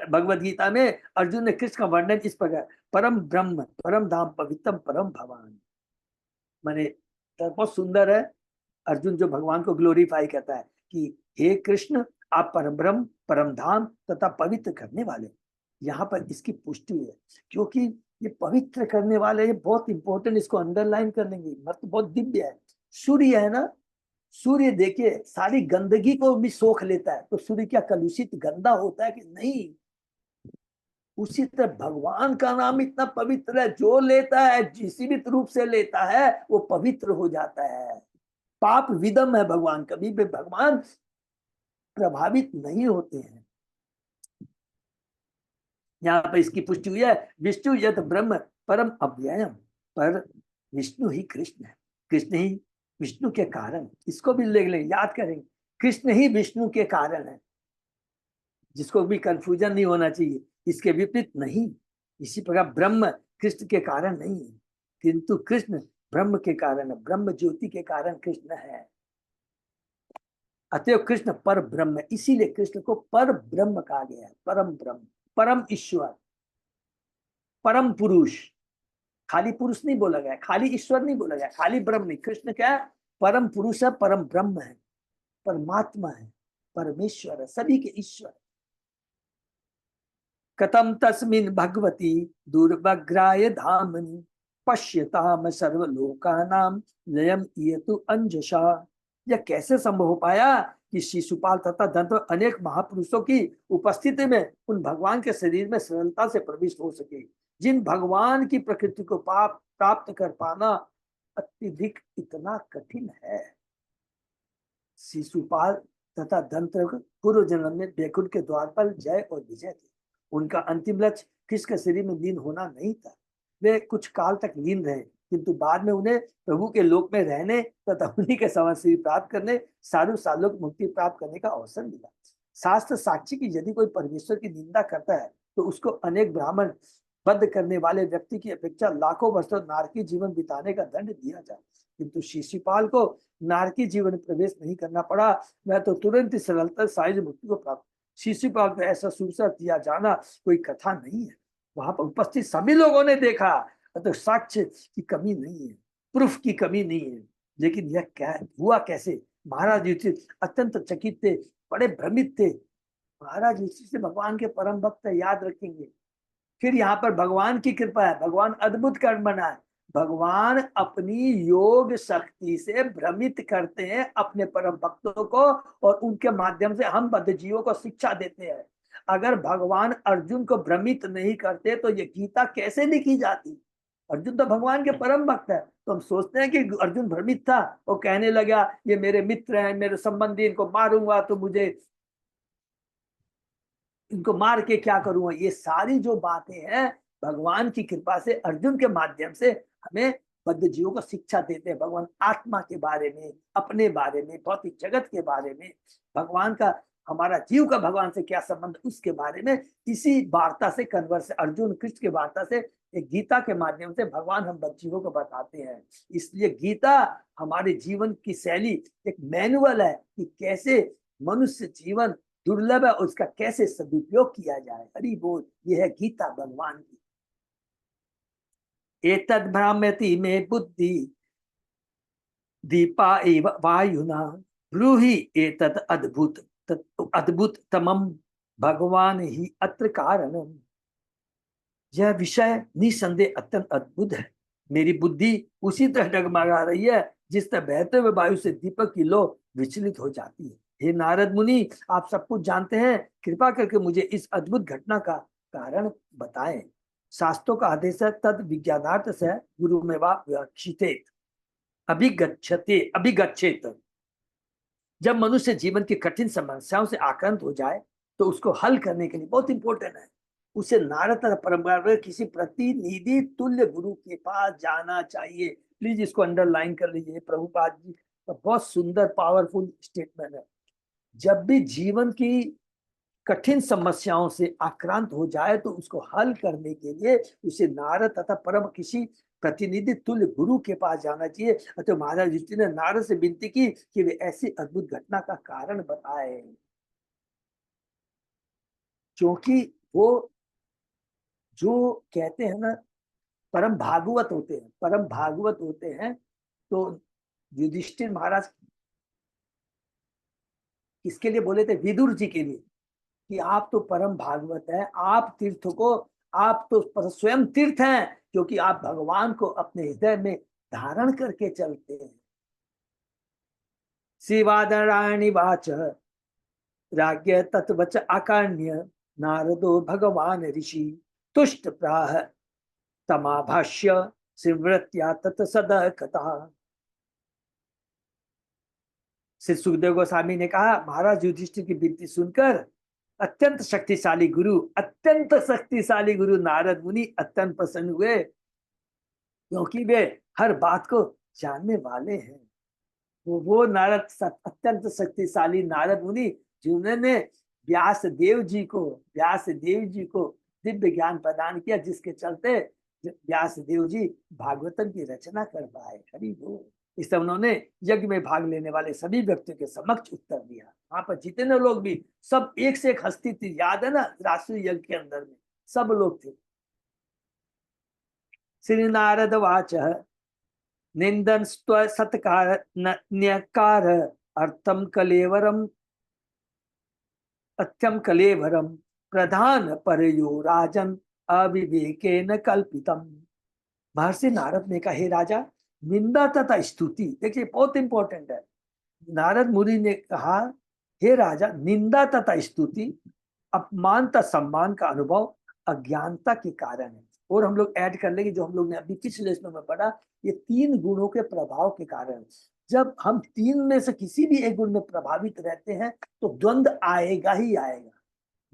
भगवद गीता में अर्जुन ने कृष्ण का वर्णन इस प्रकार, परम ब्रह्म परम धाम पवित्रम परम भवान। माने बहुत सुंदर है। अर्जुन जो भगवान को ग्लोरीफाई करता है कि हे कृष्ण, आप परम ब्रह्म परम धाम तथा पवित्र करने वाले। यहाँ पर इसकी पुष्टि है, क्योंकि ये पवित्र करने वाले, ये बहुत इंपॉर्टेंट, इसको अंडरलाइन कर लेंगे, मतलब बहुत दिव्य है। सूर्य है ना, सूर्य देखिए सारी गंदगी को भी सोख लेता है, तो सूर्य क्या कलुषित गंदा होता है कि नहीं? उसी तरह भगवान का नाम इतना पवित्र है, जो लेता है जिसी भी रूप से लेता है वो पवित्र हो जाता है। पाप विदम है भगवान, कभी भी भगवान प्रभावित नहीं होते हैं। यहाँ पर इसकी पुष्टि हुई है, विष्णु यत ब्रह्म परम अव्ययम। पर विष्णु ही कृष्ण है, कृष्ण ही विष्णु के कारण। इसको भी ले लें, याद करेंगे, कृष्ण ही विष्णु के कारण है, जिसको भी कंफ्यूजन नहीं होना चाहिए, इसके विपरीत नहीं। इसी प्रकार ब्रह्म कृष्ण के कारण नहीं है, किंतु कृष्ण ब्रह्म के कारण है, ब्रह्म ज्योति के कारण कृष्ण है। अतएव कृष्ण पर ब्रह्म है, इसीलिए कृष्ण को पर ब्रह्म कहा गया है। परम ब्रह्म, परम ईश्वर, परम पुरुष। खाली पुरुष नहीं बोला गया, खाली ईश्वर नहीं बोला गया, खाली ब्रह्म नहीं। कृष्ण क्या है? परम पुरुष है, परम ब्रह्म है, परमात्मा है, परमेश्वर है, सभी के ईश्वर। कथम तस्मिन् भगवती दुर्भग्राय धामनि पश्यताम सर्वलोकानां लयम इयतु अंजसा। यह कैसे संभव हो पाया कि शिशुपाल तथा दंत अनेक महापुरुषों की उपस्थिति में उन भगवान के शरीर में सरलता से प्रविष्ट हो सके, जिन भगवान की प्रकृति को प्राप्त कर पाना अत्यधिक इतना कठिन है। शिशुपाल तथा दंत पूर्व जन्म में बैकुंठ के द्वार पर जय और विजय थे। उनका अंतिम लक्ष्य कृष्ण के शरीर में लीन होना नहीं था। वे कुछ काल तक लीन रहे, किंतु बाद में उन्हें प्रभु के लोक में रहने तथा उन्हीं के समान शरीर प्राप्त करने, साधु सालोक मुक्ति प्राप्त करने का अवसर मिला। शास्त्र साक्षी की यदि कोई परमेश्वर की निंदा करता है तो उसको अनेक ब्राह्मण बद्ध करने वाले व्यक्ति की अपेक्षा लाखों वर्षों नारकी जीवन बिताने का दंड दिया जाए, किंतु शिशुपाल को नारकी जीवन में प्रवेश नहीं करना पड़ा। वह तो तुरंत ही सरलता साइज मुक्ति को प्राप्त। शिशुपाल को ऐसा सूचना दिया जाना कोई कथा नहीं है। वहां पर उपस्थित सभी लोगों ने देखा, तो साक्ष्य की कमी नहीं है, प्रूफ की कमी नहीं है। लेकिन यह क्या हुआ कैसे? महाराज युधिष्ठिर अत्यंत चकित थे, बड़े भ्रमित थे। महाराज युधिष्ठिर से भगवान के परम भक्त याद रखेंगे। फिर यहाँ पर भगवान की कृपा है, भगवान अद्भुत कर्म बनाए। भगवान अपनी योग शक्ति से भ्रमित करते हैं अपने परम भक्तों को, और उनके माध्यम से हम बद्ध जीवों को शिक्षा देते हैं। अगर भगवान अर्जुन को भ्रमित नहीं करते तो ये गीता कैसे लिखी जाती। अर्जुन तो भगवान के परम भक्त है, तो हम सोचते हैं कि अर्जुन भ्रमित था, वो कहने लगा ये मेरे मित्र हैं, मेरे संबंधी, इनको मारूंगा तो मुझे, इनको मार के क्या करूंगा। ये सारी जो बातें हैं भगवान की कृपा से अर्जुन के माध्यम से हमें बद्ध जीवों को शिक्षा देते हैं। भगवान आत्मा के बारे में, अपने बारे में, भौतिक जगत के बारे में, भगवान का, हमारा जीव का भगवान से क्या संबंध, उसके बारे में इसी वार्ता से, कन्वर्स अर्जुन कृष्ण के वार्ता से, एक गीता के माध्यम से भगवान हम बच्चों को बताते हैं। इसलिए गीता हमारे जीवन की शैली, एक मैनुअल है कि कैसे मनुष्य जीवन दुर्लभ है, उसका कैसे सदुपयोग किया जाए। हरि बोल, यह है गीता भगवान की। एतद् भ्राम्यति मे बुद्धि दीपा एव वायुना ब्रूहि एतत् अद्भुत तमम भगवान ही अत्र कारणम। यह विषय निसंदेह अत्यंत अद्भुत है। मेरी बुद्धि उसी तरह डगमगा रही है जिस तरह बहते हुए वायु से दीपक की लो विचलित हो जाती है। हे नारद मुनि, आप सब कुछ जानते हैं, कृपा करके मुझे इस अद्भुत घटना का कारण बताएं। शास्त्रों का आदेश है तद विज्ञानार्थ से गुरु में वाक्षितेत अभिगच्छेत। जब मनुष्य जीवन की कठिन समस्याओं से आक्रांत हो जाए तो उसको हल करने के लिए बहुत इंपॉर्टेंट है, उसे नारद परंपरा में किसी प्रतिनिधि तुल्य गुरु के पास जाना चाहिए। प्लीज इसको अंडरलाइन कर लीजिए, प्रभुपाद जी का बहुत सुंदर पावरफुल स्टेटमेंट है। जब भी जीवन की कठिन समस्याओं से आक्रांत हो जाए तो उसको हल करने के लिए उसे नारद तथा परम किसी प्रतिनिधि तुल्य गुरु के पास जाना चाहिए। तो महाराज युधिष्ठिर ने नारद से विनती की कि वे ऐसी अद्भुत घटना का कारण बताए, क्योंकि वो जो कहते हैं ना परम भागवत होते हैं, परम भागवत होते हैं। तो युधिष्ठिर महाराज किसके लिए बोले थे? विदुर जी के लिए, कि आप तो परम भागवत है, आप तीर्थ को, आप तो स्वयं तीर्थ हैं, क्योंकि आप भगवान को अपने हृदय में धारण करके चलते हैं। श्रीवादरायणी वाच राज्ञ तत्वच आकर्ण्य नारदो भगवान ऋषि तुष्ट प्राह तमाभाष्य श्रीवृत्या तत् सदा कथा। श्री सुखदेव गोस्वामी ने कहा, महाराज युधिष्ठिर की विनती सुनकर अत्यंत शक्तिशाली गुरु नारद मुनि अत्यंत प्रसन्न हुए, क्योंकि वे हर बात को जानने वाले हैं। वो नारद, अत्यंत शक्तिशाली नारद मुनि जिन्होंने व्यास देव जी को दिव्य ज्ञान प्रदान किया, जिसके चलते व्यास देव जी भागवतम की रचना कर पाए। हरि बोल। इस तरह उन्होंने यज्ञ में भाग लेने वाले सभी व्यक्तियों के समक्ष उत्तर दिया। वहां पर जितने लोग भी, सब एक से एक हस्ती थी, याद है ना, राष्ट्रीय यज्ञ के अंदर में सब लोग थे। श्री नारद वाच निंदन सत्कार न्यकार अर्थम कलेवरम अत्यम कलेवरम प्रधान परयो राजन अविवेकेन कल्पितम। महर्षि नारद ने कहा, हे राजा, निंदा तथा स्तुति, देखिए बहुत इंपॉर्टेंट है। नारद मुनि ने कहा, हे राजा, निंदा तथा स्तुति, अपमान तथा सम्मान का अनुभव अज्ञानता के कारण है। और हम लोग ऐड कर लेंगे जो हम लोग ने अभी पिछले इसमें पढ़ा, ये 3 गुणों के प्रभाव के कारण। जब हम 3 में से किसी भी एक गुण में प्रभावित रहते हैं तो द्वंद्व आएगा ही आएगा।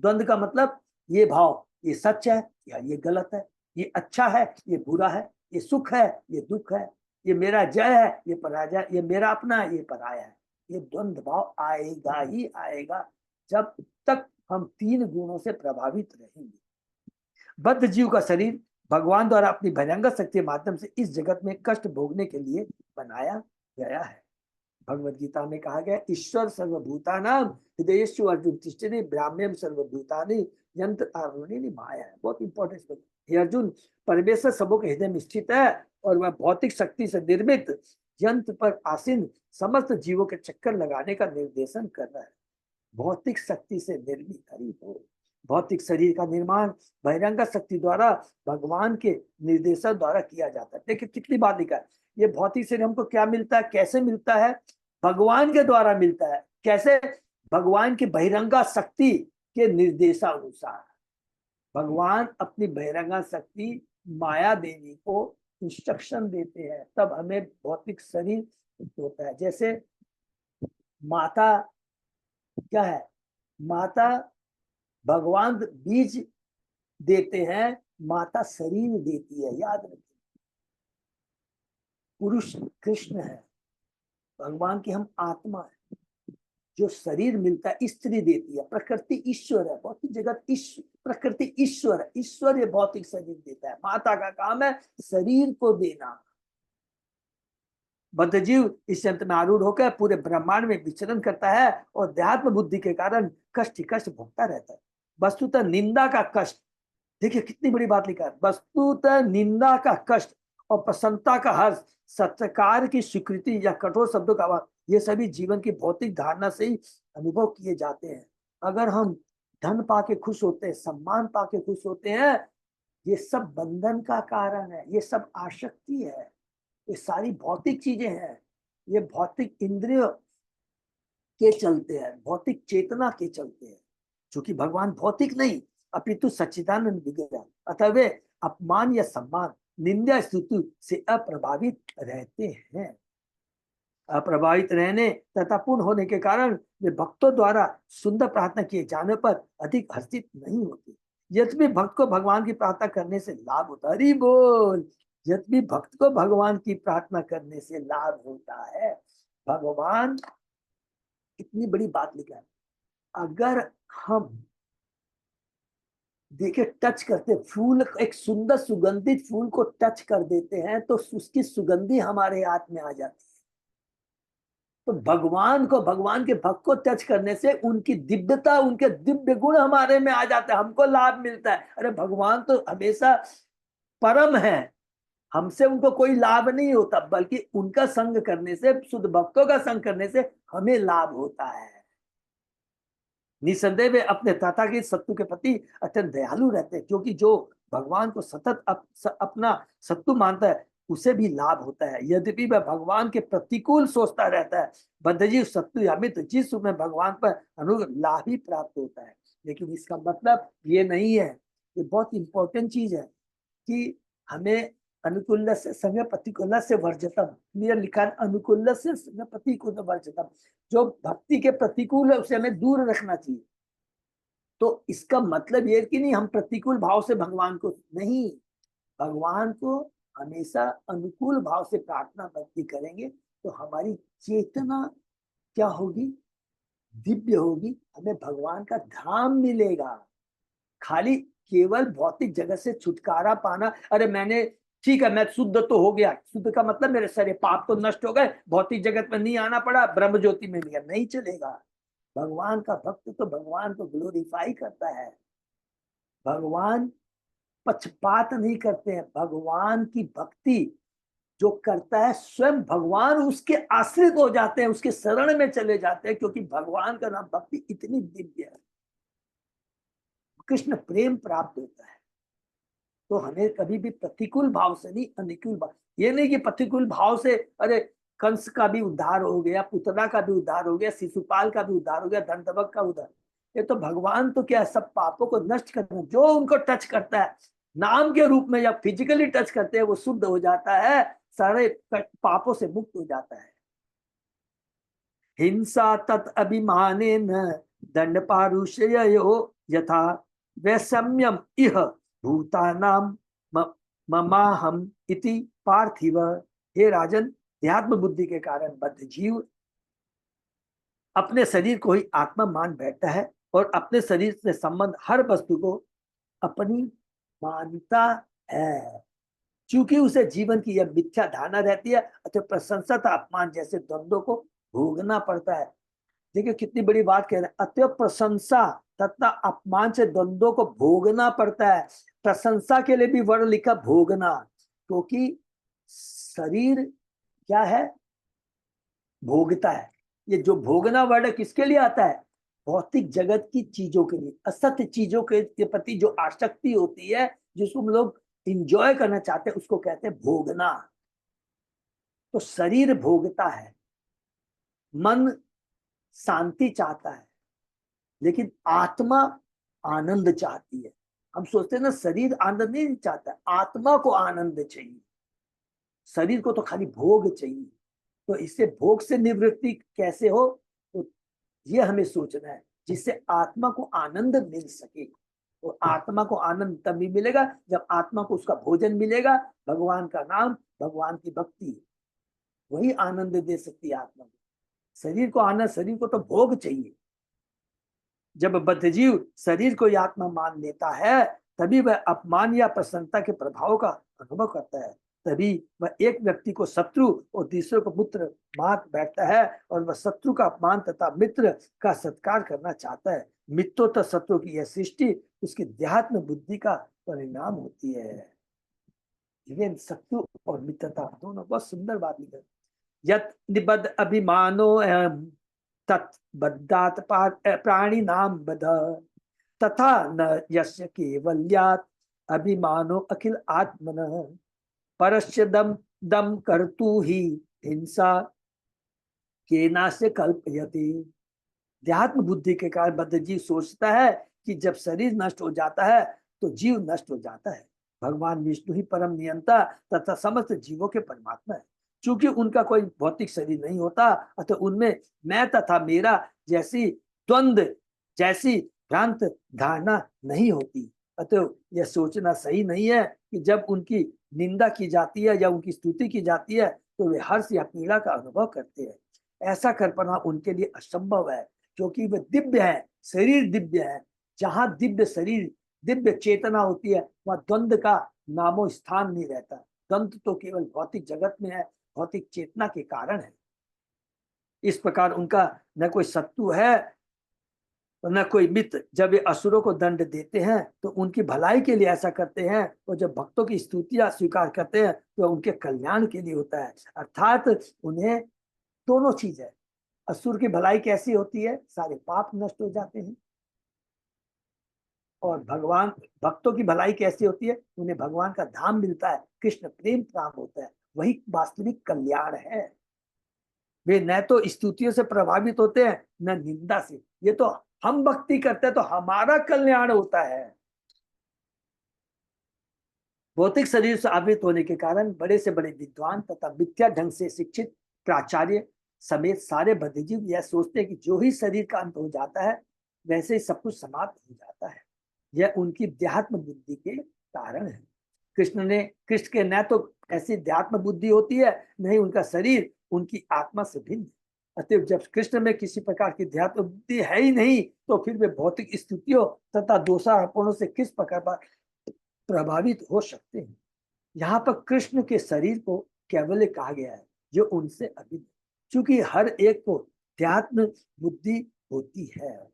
द्वंद्व का मतलब ये भाव, ये सच है या ये गलत है, ये अच्छा है ये बुरा है, ये सुख है ये दुख है, ये मेरा जय है ये पराजय, ये मेरा अपना है ये पराया है। ये द्वंद्व भाव आएगा ही आएगा जब तक हम 3 गुणों से प्रभावित रहेंगे। बद्ध जीव का शरीर भगवान द्वारा अपनी भयंकर शक्ति के माध्यम से इस जगत में कष्ट भोगने के लिए बनाया गया है। भगवद गीता में कहा गया, ईश्वर सर्वभूतानां हृदयेषु अर्जुन तिष्ठति ब्राह्म्यम सर्वभूतानि यंत्र आरुणि माया है। बहुत इंपॉर्टेंट। हे अर्जुन, परमेश्वर सबों के हृदय में स्थित है और वह भौतिक शक्ति से निर्मित यंत्र पर आसीन समस्त जीवों के चक्कर लगाने का निर्देशन कर रहा है। भौतिक शक्ति से निर्मित, हरि बोल। भौतिक शरीर का निर्माण बहिरंग शक्ति द्वारा भगवान के निर्देशन द्वारा किया जाता है। देखिए कितनी बात लिखा है, ये भौतिक शरीर हमको क्या मिलता है, कैसे मिलता है? भगवान के द्वारा मिलता है। कैसे? भगवान की बहिरंगा शक्ति के निर्देशानुसार भगवान अपनी बहिरंगा शक्ति माया देवी को इंस्ट्रक्शन देते हैं, तब हमें भौतिक शरीर होता है। जैसे माता क्या है, माता भगवान बीज देते हैं, माता शरीर देती है, याद रखिए। पुरुष कृष्ण है, भगवान की हम आत्मा है। जो शरीर मिलता है स्त्री देती है, प्रकृति ईश्वर है, भौतिक जगत ईश्वर, प्रकृति ईश्वर है, ईश्वर ये भौतिक शरीर देता है। माता का काम है शरीर को देना। बद्धजीव इस यंत्र में आरूढ़ होकर पूरे ब्रह्मांड में विचरण करता है और अध्यात्म बुद्धि के कारण कष्ट ही कष्ट भोगता रहता है। वस्तुतः निंदा का कष्ट, देखिए कितनी बड़ी बात लिखा है, वस्तुतः निंदा का कष्ट और प्रसन्नता का हर्ष, सत्कार की स्वीकृति या कठोर शब्दों का आवाज, ये सभी जीवन की भौतिक धारणा से ही अनुभव किए जाते हैं। अगर हम धन पाके खुश होते हैं, सम्मान पाके खुश होते हैं, ये सब बंधन का कारण है, ये सब आसक्ति है, ये सारी भौतिक चीजें हैं, ये भौतिक इंद्रियों के चलते हैं, भौतिक चेतना के चलते हैं, क्योंकि भगवान भौतिक नहीं अपितु सच्चिदानंद विग्रह। अतः वे अपमान या सम्मान, निंदा स्तुति से अप्रभावित रहते हैं। अप्रभावित रहने तथा पूर्ण होने के कारण वे भक्तों द्वारा सुंदर प्रार्थना किए जाने पर अधिक हर्षित नहीं होते। यद्यपि भक्त को भगवान की प्रार्थना करने से लाभ होता है, हरि बोल, यद्यपि भक्त को भगवान की प्रार्थना करने से लाभ होता है। भगवान, इतनी बड़ी बात लिखा है, अगर हम देखिए टच करते फूल, एक सुंदर सुगंधित फूल को टच कर देते हैं तो उसकी सुगंधी हमारे हाथ में आ जाती है। तो भगवान को, भगवान के भक्त को टच करने से उनकी दिव्यता, उनके दिव्य गुण हमारे में आ जाता है, हमको लाभ मिलता है। अरे भगवान तो हमेशा परम है, हमसे उनको कोई लाभ नहीं होता, बल्कि उनका संग करने से, शुद्ध भक्तों का संग करने से हमें लाभ होता है। निसंदेह वे अपने ताता के शत्रु के प्रति अत्यंत दयालु रहते हैं, क्योंकि जो भगवान को सतत अपना शत्रु मानता है उसे भी लाभ होता है। यद्यपि वह भगवान के प्रतिकूल सोचता रहता है, बद्धजीव शत्रु या मित्र जिस रूप में भगवान पर अनुग्रह लाभ ही प्राप्त होता है। लेकिन इसका मतलब ये नहीं है, ये बहुत इंपॉर्टेंट चीज है कि हमें अनुकूल से संग प्रतिकूल से वर्जतम, क्लियर लिखा है, अनुकूल से संग प्रतिकूल वर्जतम, जो भक्ति के प्रतिकूल है उसे हमें दूर रखना चाहिए। तो इसका मतलब ये कि नहीं हम प्रतिकूल भाव से भगवान को नहीं, भगवान को हमेशा अनुकूल भाव से प्रार्थना भक्ति करेंगे तो हमारी चेतना क्या होगी, दिव्य होगी, हमें भगवान का धाम मिलेगा। खाली केवल भौतिक जगत से छुटकारा पाना, अरे मैंने ठीक है मैं शुद्ध तो हो गया, शुद्ध का मतलब मेरे सारे पाप तो नष्ट हो गए, भौतिक जगत में नहीं आना पड़ा, ब्रह्म ज्योति में गया, नहीं चलेगा। भगवान का भक्त तो भगवान को ग्लोरीफाई करता है, भगवान पक्षपात नहीं करते हैं। भगवान की भक्ति जो करता है स्वयं भगवान उसके आश्रित हो जाते हैं, उसके शरण में चले जाते हैं, क्योंकि भगवान का नाम भक्ति इतनी दिव्य है, कृष्ण प्रेम प्राप्त होता है। तो हमें कभी भी प्रतिकूल भाव से नहीं, अनुकूल भाव, ये नहीं कि प्रतिकूल भाव से अरे कंस का भी उद्धार हो गया, पुतना का भी उद्धार हो गया, शिशुपाल का भी उद्धार हो गया, धनदबक का उद्धार, ये तो भगवान तो क्या सब पापों को नष्ट करना, जो उनको टच करता है नाम के रूप में या फिजिकली टच करते हैं वो शुद्ध हो जाता है, सारे पापों से मुक्त हो जाता है। हिंसा तत् अभिमाने न दंड पारुषयो यथा वैषम्यम इह भूतानाम ममाहम इति पार्थिव। हे राजन, अध्यात्म बुद्धि के कारण बद्ध जीव अपने शरीर को ही आत्मा मान बैठता है और अपने शरीर से संबंध हर वस्तु को अपनी मानता है, क्योंकि उसे जीवन की यह मिथ्या धारणा रहती है, अतः प्रशंसा तथा अपमान जैसे द्वंद्वों को भोगना पड़ता है। देखिए कितनी बड़ी बात कह रहे हैं, अतः प्रशंसा तथा अपमान से द्वंद्वों को भोगना पड़ता है। प्रशंसा के लिए भी वर्ड लिखा भोगना, क्योंकि शरीर क्या है, भोगता है। ये जो भोगना वर्ड है किसके लिए आता है, भौतिक जगत की चीजों के लिए, असत्य चीजों के प्रति जो आसक्ति होती है, जिसको हम लोग इंजॉय करना चाहते हैं, उसको कहते हैं भोगना। तो शरीर भोगता है, मन शांति चाहता है, लेकिन आत्मा आनंद चाहती है। हम सोचते हैं ना शरीर आनंद नहीं चाहता, आत्मा को आनंद चाहिए, शरीर को तो खाली भोग चाहिए। तो इससे भोग से निवृत्ति कैसे हो, तो ये हमें सोचना है, जिससे आत्मा को आनंद मिल सके। और आत्मा को आनंद तभी मिलेगा जब आत्मा को उसका भोजन मिलेगा, भगवान का नाम, भगवान की भक्ति, वही आनंद दे सकती है आत्मा को। शरीर को आनंद, शरीर को तो भोग चाहिए। जब बद्धजीव शरीर को आत्मा मान लेता है, तभी वह अपमान या प्रसन्नता के प्रभाव का अनुभव करता है। तभी वह एक व्यक्ति को शत्रु और दूसरे को मित्र मान बैठता है, और वह शत्रु का अपमान तथा मित्र का सत्कार करना चाहता है। मित्रों तथा शत्रु की यह सृष्टि उसकी देहात्म बुद्धि का परिणाम होती है। ये शत्रु और मित्रता दोनों बहुत सुंदर बात लिखी। यत निबद्ध अभिमानो तत् बद्धात प्राणी नाम बध, तथा न यस्य केवल्यात् अभिमानो अखिल आत्मन, परस्य दम दम कर्तु ही हिंसा केनास्य कल्पयति। देहात्म बुद्धि के कारण बद्ध जीव सोचता है कि जब शरीर नष्ट हो जाता है तो जीव नष्ट हो जाता है। भगवान विष्णु ही परम नियंता तथा समस्त जीवों के परमात्मा है। चूंकि उनका कोई भौतिक शरीर नहीं होता, अतः उनमें मैं तथा मेरा जैसी द्वंद्व, जैसी भ्रांत धारणा नहीं होती। अतः यह सोचना सही नहीं है कि जब उनकी निंदा की जाती है या उनकी स्तुति की जाती है तो वे हर्ष या पीड़ा का अनुभव करते हैं। ऐसा कर पाना उनके लिए असंभव है, क्योंकि वे दिव्य है, शरीर दिव्य है। जहां दिव्य शरीर, दिव्य चेतना होती है, वहां द्वंद्व का नामो स्थान नहीं रहता। द्वंद्व तो केवल भौतिक जगत में है, भौतिक चेतना के कारण है। इस प्रकार उनका न कोई शत्रु है न कोई मित्र। जब वे असुरों को दंड देते हैं तो उनकी भलाई के लिए ऐसा करते हैं, और जब भक्तों की स्तुतियां स्वीकार करते हैं तो उनके कल्याण के लिए होता है। अर्थात उन्हें दोनों चीज है। असुर की भलाई कैसी होती है, सारे पाप नष्ट हो जाते हैं, और भगवान भक्तों की भलाई कैसी होती है, उन्हें भगवान का धाम मिलता है, कृष्ण प्रेम प्राप्त होता है, वही वास्तविक कल्याण है। वे न तो स्तुतियों से प्रभावित होते हैं न निंदा से। ये तो हम भक्ति करते हैं तो हमारा कल्याण होता है। भौतिक शरीर से आवृत होने के कारण बड़े से बड़े विद्वान तथा मिथ्या ढंग से शिक्षित प्राचार्य समेत सारे बद्धजीव यह सोचते हैं कि जो ही शरीर का अंत हो जाता है वैसे ही सब कुछ समाप्त हो जाता है। यह उनकी देहात्म बुद्धि के कारण है। कृष्ण के न तो ऐसी देहात्म बुद्धि होती है, न ही उनका शरीर उनकी आत्मा से भिन्न। अतः जब कृष्ण में किसी प्रकार की देहात्म बुद्धि है ही नहीं, तो फिर वे भौतिक स्तुतियों तथा दोषारोपणों से किस प्रकार प्रभावित हो सकते हैं। यहाँ पर कृष्ण के शरीर को कैवल्य कहा गया है, जो उनसे अभिन्न, क्योंकि हर एक को देहात्म बुद्धि होती है।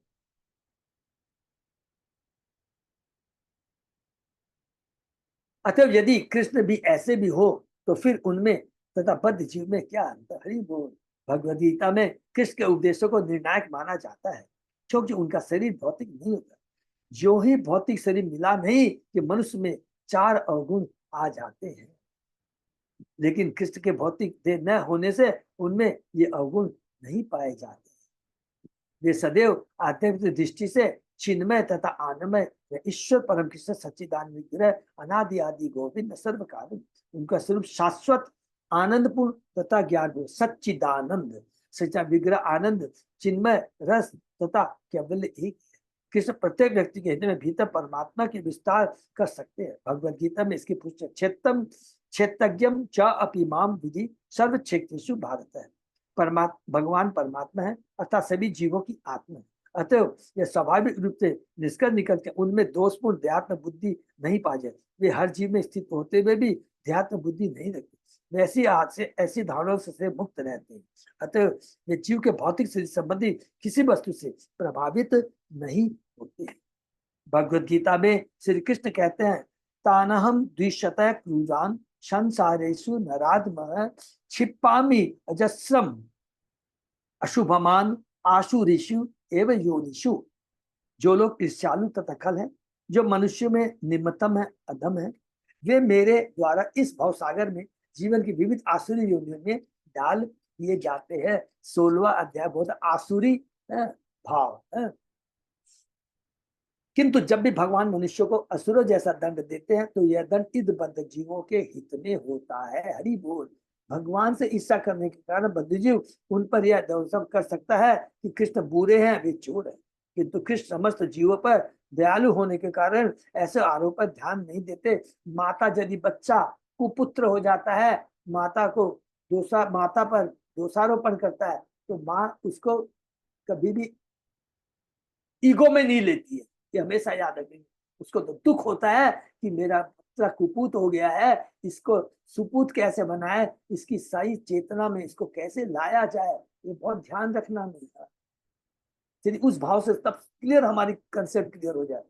अतः यदि कृष्ण भी ऐसे भी हो तो फिर उनमें तथा बद्ध जीव में क्या अंतर। हरि बोल। भगवद गीता में कृष्ण के उपदेशों को निर्णायक माना जाता है, क्योंकि उनका शरीर भौतिक नहीं होता। जो ही भौतिक शरीर मिला नहीं कि मनुष्य में 4 अवगुण आ जाते हैं, लेकिन कृष्ण के भौतिक देह न होने से उनमें ये अवगुण नहीं पाए जाते। वे सदैव आध्यात्मिक दृष्टि से चिन्मय तथा आनंदमय ईश्वर परम कृष्ण सच्चिदानंद विग्रह अनादि आदि गोविंद सर्व कारण। उनका स्वरूप शाश्वत आनंदपूर्ण तथा ज्ञान सच्चिदानंद, सच्चा विग्रह आनंद, चिन्मय रस तथा केवल एक। कृष्ण प्रत्येक व्यक्ति के हृदय में भीतर परमात्मा की विस्तार कर सकते हैं। भगवद गीता में इसकी पुष्टि क्षेत्रम क्षेत्रज्ञम च अपि माम विधि सर्व क्षेत्रेषु भारत है। भगवान परमात्मा है अर्थात सभी जीवों की आत्मा है। अतः यह स्वाभाविक रूप से निष्कर्ष निकल के उनमें दोषपूर्ण देहात्म बुद्धि नहीं पा जाए। वे हर जीव में स्थित होते हुए भी देहात्म बुद्धि नहीं रखते, वैसी हाथ से ऐसी धारणाओं से मुक्त रहते हैं। अतः वे जीव के भौतिक शरीर संबंधी किसी वस्तु से प्रभावित नहीं होते। भगवद गीता में श्री कृष्ण कहते हैं, तानहम द्विशत क्रूरान संसारेषु नराधम क्षिपामि अजस्रम अशुभमान आशुरिषु एवं योनिषु। जो लोग ईर्ष्यालु तथा खल हैं, जो मनुष्यों में निम्नतम है, अधम है, वे मेरे द्वारा इस भव सागर में जीवन की विविध आसुरी योनियों में डाल दिए जाते हैं। 16वां अध्याय बहुत आसुरी भाव है। किंतु जब भी भगवान मनुष्य को असुरों जैसा दंड देते हैं तो यह दंड इद बद्ध जीवों के हित में होता है। हरि बोल। भगवान से ईर्ष्या करने के कारण बद्ध जीव उन पर यह दोषम कर सकता है कि कृष्ण बुरे हैं, वे चोर हैं, किंतु कृष्ण समस्त जीवों पर दयालु होने के कारण ऐसे आरोप पर ध्यान नहीं देते। माता यदि बच्चा कुपुत्र हो जाता है, माता पर दोषारोपण करता है, तो माँ उसको कभी भी ईगो में नहीं लेती है। ये हमेशा याद रखेंगे। उसको तो दुख होता है कि मेरा पुत्र कुपूत हो गया है, इसको सुपूत कैसे बनाए, इसकी सही चेतना में इसको कैसे लाया जाए, ये बहुत ध्यान रखना नहीं है। यदि उस भाव से तब क्लियर हमारी कंसेप्ट क्लियर हो जाए।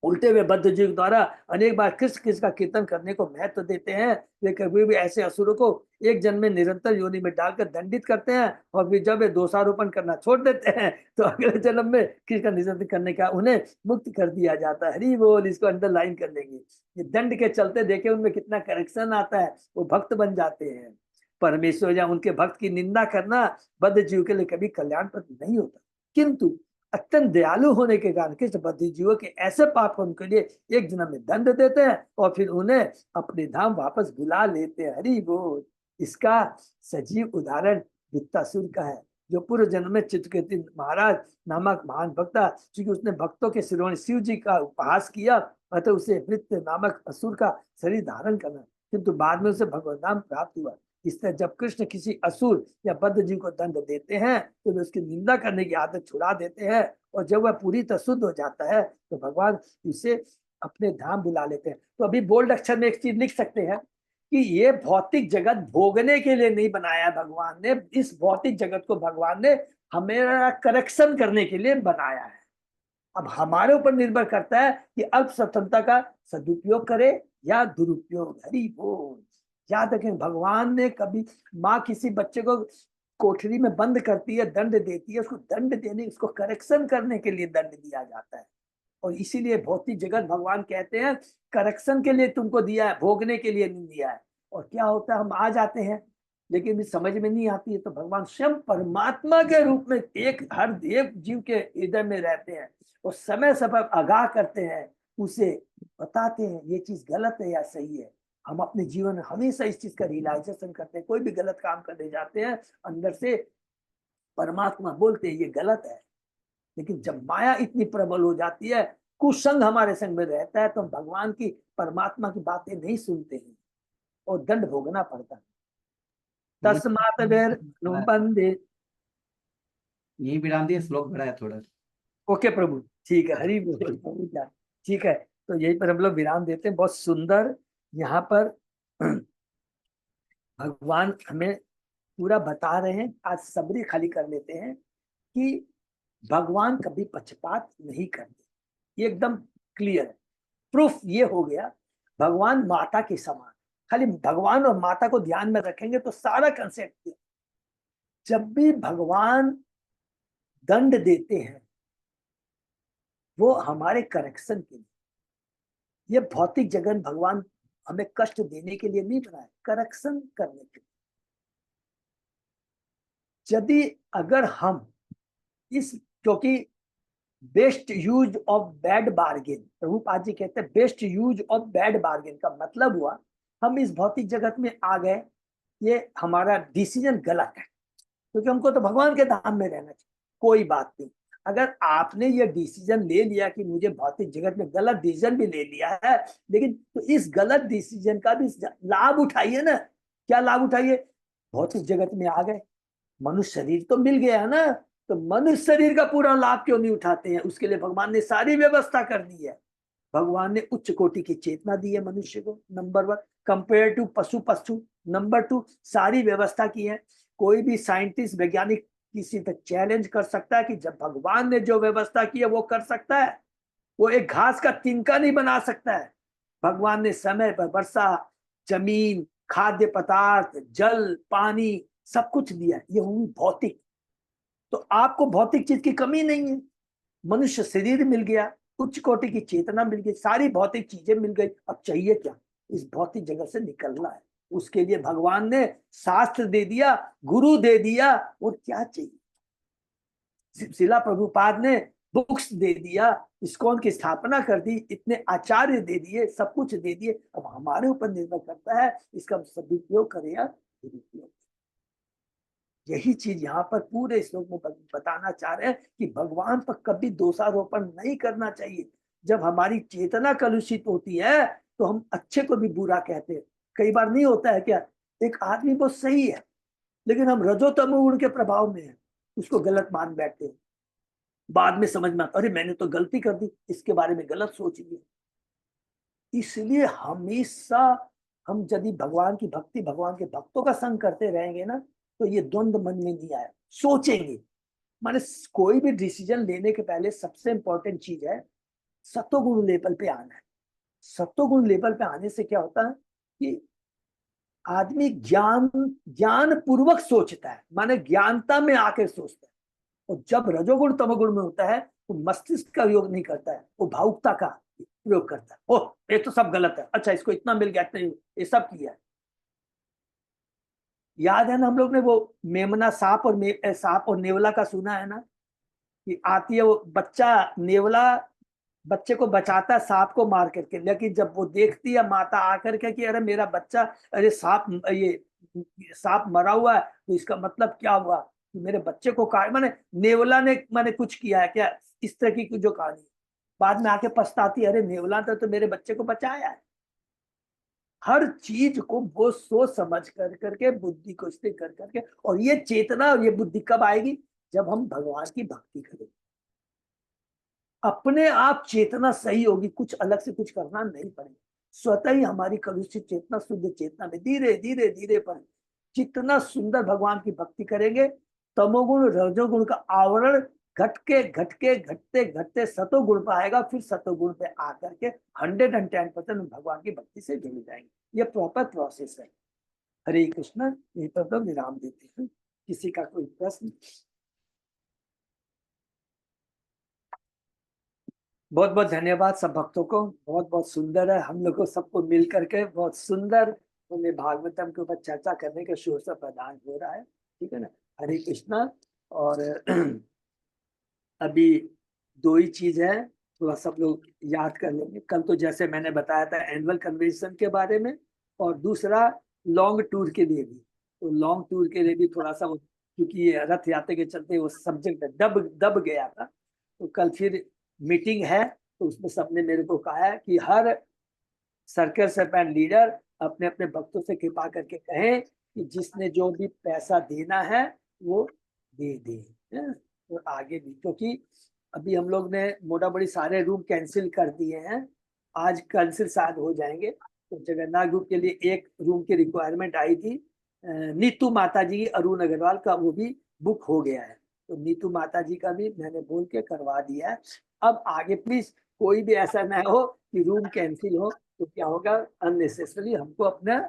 उल्टे हुए बद्ध जीव द्वारा अनेक बार कृष्ण कृष्ण का कीर्तन करने को महत्व देते हैं। वे कभी भी ऐसे असुरों को एक जन्म में निरंतर योनि में डालकर दंडित करते हैं, और फिर जब वे दोषारोपण करना छोड़ देते हैं तो अगले जन्म में कृष्ण का निरंतर करने का उन्हें मुक्त कर दिया जाता है। हरि बोल। इसको अंडरलाइन कर लेंगे। ये दंड के चलते देखे उनमें कितना करेक्शन आता है, वो भक्त बन जाते हैं। परमेश्वर या उनके भक्त की निंदा करना बद्ध जीव के लिए कभी कल्याणप्रद नहीं होता, किंतु अत्यंत दयालु होने के कारण कृष्ण बद्ध जीवों के ऐसे पाप उनके लिए एक जन्म में दंड देते हैं और फिर उन्हें अपने धाम वापस बुला लेते हैं। हरि बोल। इसका सजीव उदाहरण वृत्तासुर का है, जो पूर्व जन्म में चित्रकेतु महाराज नामक महान भक्त था। क्योंकि उसने भक्तों के शिरोमणि शिव जी का उपहास किया, अतः उसे वृत्त नामक असुर का शरीर धारण करना, किंतु बाद में उसे भगवत नाम प्राप्त हुआ। इसलिए जब कृष्ण किसी असुर या बद्ध जीव को दंड देते हैं तो वे उसकी निंदा करने की आदत छुड़ा देते हैं, और जब वह पूरी तरह शुद्ध हो जाता है तो भगवान इसे अपने धाम बुला लेते हैं। तो अभी बोल्ड अक्षर में एक चीज लिख सकते हैं कि ये भौतिक जगत भोगने के लिए नहीं बनाया भगवान ने। इस भौतिक जगत को भगवान ने हमें करेक्शन करने के लिए बनाया है। अब हमारे ऊपर निर्भर करता है कि अल्प स्वतंत्रता का सदुपयोग करे या दुरुपयोग। हरि बोल। याद रखें, भगवान ने कभी, माँ किसी बच्चे को कोठरी में बंद करती है, दंड देती है, उसको दंड देने, उसको करेक्शन करने के लिए दंड दिया जाता है। और इसीलिए भौतिक जगत भगवान कहते हैं करेक्शन के लिए तुमको दिया है, भोगने के लिए नहीं दिया है। और क्या होता है, हम आ जाते हैं लेकिन समझ में नहीं आती है, तो भगवान स्वयं परमात्मा के रूप में एक हर देव जीव के हृदय में रहते हैं और समय समय आगाह करते हैं, उसे बताते हैं ये चीज गलत है या सही है। हम अपने जीवन में हमेशा इस चीज का रियलाइजेशन करते हैं। कोई भी गलत काम करने जाते हैं, अंदर से परमात्मा बोलते हैं ये गलत है, लेकिन जब माया इतनी प्रबल हो जाती है, कुसंग हमारे संग में रहता है, तो हम भगवान की, परमात्मा की बातें नहीं सुनते हैं और दंड भोगना पड़ता है। तस्मात् वैर यही विराम दिए, श्लोक बढ़ाया थोड़ा। ओके प्रभु, ठीक है। हरि बोल। ठीक है, तो यही पर हम लोग विराम देते हैं। बहुत सुंदर यहाँ पर भगवान हमें पूरा बता रहे हैं। आज सबरी खाली कर लेते हैं कि भगवान कभी पक्षपात नहीं करते, ये एकदम क्लियर है। प्रूफ ये हो गया, भगवान माता के समान। खाली भगवान और माता को ध्यान में रखेंगे तो सारा कंसेप्ट। जब भी भगवान दंड देते हैं वो हमारे करेक्शन के लिए। ये भौतिक जगत भगवान हमें कष्ट देने के लिए नहीं बनाया, करेक्शन करने के लिए। यदि अगर हम इस, क्योंकि best use of bad bargain, Prabhupada ji कहते हैं best use of bad bargain का मतलब हुआ हम इस भौतिक जगत में आ गए, ये हमारा डिसीजन गलत है, क्योंकि हमको तो भगवान के धाम में रहना चाहिए। कोई बात नहीं, अगर आपने ये डिसीजन ले लिया कि मुझे भौतिक जगत में, गलत डिसीजन भी ले लिया है, लेकिन तो इस गलत डिसीजन का भी लाभ उठाइए ना। क्या लाभ उठाइए? भौतिक जगत में आ गए, मनुष्य शरीर तो मिल गया ना, तो मनुष्य शरीर का पूरा लाभ क्यों नहीं उठाते हैं? उसके लिए भगवान ने सारी व्यवस्था कर दी है। भगवान ने उच्च कोटि की चेतना दी है मनुष्य को, नंबर 1, कंपेयर टू पशु। नंबर 2, सारी व्यवस्था की है। कोई भी साइंटिस्ट, वैज्ञानिक किसी तक चैलेंज कर सकता है कि जब भगवान ने जो व्यवस्था की है वो कर सकता है? वो एक घास का तिनका नहीं बना सकता है। भगवान ने समय पर वर्षा, जमीन, खाद्य पदार्थ, जल, पानी सब कुछ दिया है। ये हुई भौतिक। तो आपको भौतिक चीज की कमी नहीं है। मनुष्य शरीर मिल गया, उच्च कोटि की चेतना मिल गई, सारी भौतिक चीजें मिल गई। अब चाहिए क्या? इस भौतिक जगत से निकलना है। उसके लिए भगवान ने शास्त्र दे दिया, गुरु दे दिया, और क्या चाहिए? शिला प्रभुपाद ने बुक्स दे दिया, इस्कॉन की स्थापना कर दी, इतने आचार्य दे दिए, सब कुछ दे दिए। अब हमारे ऊपर निर्भर करता है इसका हम सदुपयोग करें या दुरुपयोग। यही चीज यहाँ पर पूरे श्लोक में बताना चाह रहे हैं कि भगवान पर कभी दोषारोपण नहीं करना चाहिए। जब हमारी चेतना कलुषित होती है तो हम अच्छे को भी बुरा कहते हैं। कई बार नहीं होता है क्या, एक आदमी बहुत सही है लेकिन हम रजो तमो गुण के प्रभाव में है, उसको गलत मान बैठते हैं। बाद में समझ में आता, अरे मैंने तो गलती कर दी, इसके बारे में गलत सोच लिया। इसलिए हमेशा हम यदि भगवान की भक्ति, भगवान के भक्तों का संग करते रहेंगे ना, तो ये द्वंद्व मन में नहीं आए। सोचेंगे, माने कोई भी डिसीजन लेने के पहले सबसे इंपॉर्टेंट चीज है सत्वगुण लेवल पे आना है। सत्वगुण लेवल पे आने से क्या होता है कि आदमी ज्ञान पूर्वक सोचता है, माने ज्ञानता में आकर सोचता है। और जब रजोगुण तमोगुण में होता है तो मस्तिष्क का उपयोग नहीं करता है, वो भावुकता का प्रयोग करता है। ओह ये तो सब गलत है, अच्छा इसको इतना मिल गया, इतना ये सब किया है। याद है ना हम लोग ने वो मेमना सांप और नेवला का सुना है ना, कि आती है वो बच्चा, नेवला बच्चे को बचाता है सांप को मार करके, लेकिन जब वो देखती है माता आकर के कि अरे मेरा बच्चा, अरे सांप मरा हुआ है, तो इसका मतलब क्या हुआ कि मेरे बच्चे को काट, माने नेवला ने माने कुछ किया है क्या, इस तरह की जो कहानी। बाद में आके पछताती है, अरे नेवला तो मेरे बच्चे को बचाया है। हर चीज को वो सोच समझ कर करके, बुद्धि को स्थिर कर करके, और ये चेतना और ये बुद्धि कब आएगी, जब हम भगवान की भक्ति करेंगे। अपने आप चेतना सही होगी, कुछ अलग से कुछ करना नहीं पड़ेगा। स्वतः ही हमारी कलुषित चेतना शुद्ध चेतना में धीरे धीरे धीरे पर जितना सुंदर भगवान की भक्ति करेंगे, तमोगुण रजोगुण का आवरण घटके घटके घटते घटते सतोगुण पे आएगा, फिर सतोगुण पे आकर के 110% भगवान की भक्ति से जुड़ जाएंगे। ये प्रॉपर प्रोसेस है। हरे कृष्ण। यही पर तो विराम देते हैं। किसी का कोई प्रश्न? बहुत बहुत धन्यवाद सब भक्तों को। बहुत बहुत सुंदर है, हम लोग को सबको मिल करके बहुत सुंदर उन्हें भागवतम के ऊपर चर्चा करने का अवसर प्रदान हो रहा है। ठीक है ना। हरे कृष्णा। और अभी दो ही चीज है, थोड़ा सब लोग याद कर लेंगे। कल तो जैसे मैंने बताया था एनुअल कन्वेंशन के बारे में, और दूसरा लॉन्ग टूर के लिए भी। तो लॉन्ग टूर के लिए भी थोड़ा सा क्योंकि ये रथ यात्रा के चलते वो सब्जेक्ट दब दब गया था, तो कल फिर मीटिंग है। तो उसमें सबने मेरे को कहा है कि हर सर्कल सरपंच लीडर अपने अपने भक्तों से कृपा करके कहें कि जिसने जो भी पैसा देना है वो दे दे। और आगे भी, क्योंकि अभी हम लोग ने मोटा बड़ी सारे रूम कैंसिल कर दिए हैं, आज कैंसिल शायद हो जाएंगे। तो जगन्नाथ ग्रुप के लिए एक रूम की रिक्वायरमेंट आई थी, नीतू माता जी अरुण अग्रवाल का, वो भी बुक हो गया है। तो नीतू माता जी का भी मैंने बोल के करवा दिया है। अब आगे प्लीज कोई भी ऐसा ना हो कि रूम कैंसिल हो, तो क्या होगा, अननेसेसरी हमको अपना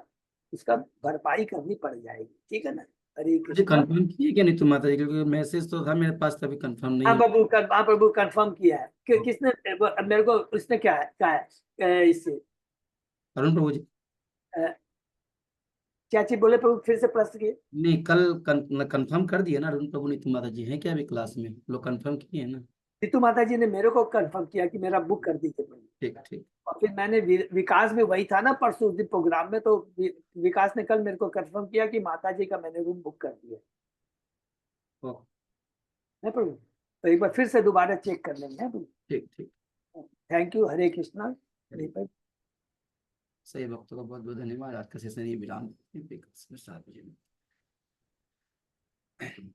उसका भरपाई करनी पड़ जाएगी। ठीक है ना। हरे मुझे कृष्णा। कंफर्म किए क्या नहीं तुम माता जी, क्योंकि मैसेज तो था मेरे पास, तभी कंफर्म नहीं हाँ है। बाबू हाँ प्रभु कंफर्म किया है कि किसने, मेरे को उसने क्या है कहा है, इससे अरुण प्रभु जी। क्या चीज बोले प्रभु, फिर से प्रश्न किए। नहीं, कल कंफर्म कर दिया ना अरुण प्रभु, नहीं तुम माता जी हैं क्या अभी क्लास में, लोग कंफर्म किए हैं ना। नीतू माता जी ने मेरे को कंफर्म किया कि मेरा बुक कर दीजिए प्रभु। ठीक ठीक। और फिर मैंने विकास में वही था ना परसों उस दिन प्रोग्राम में, तो विकास ने कल मेरे को कंफर्म किया कि माता जी का मैंने रूम बुक कर दिया ओ, है प्रभु। तो एक बार फिर से दोबारा चेक कर लेंगे प्रभु। ठीक ठीक। Thank you. हरे कृष्णा। सही भक्तों का बहुत बहुत धन्यवाद। आज का सेशन ये विराम 7 बजे में।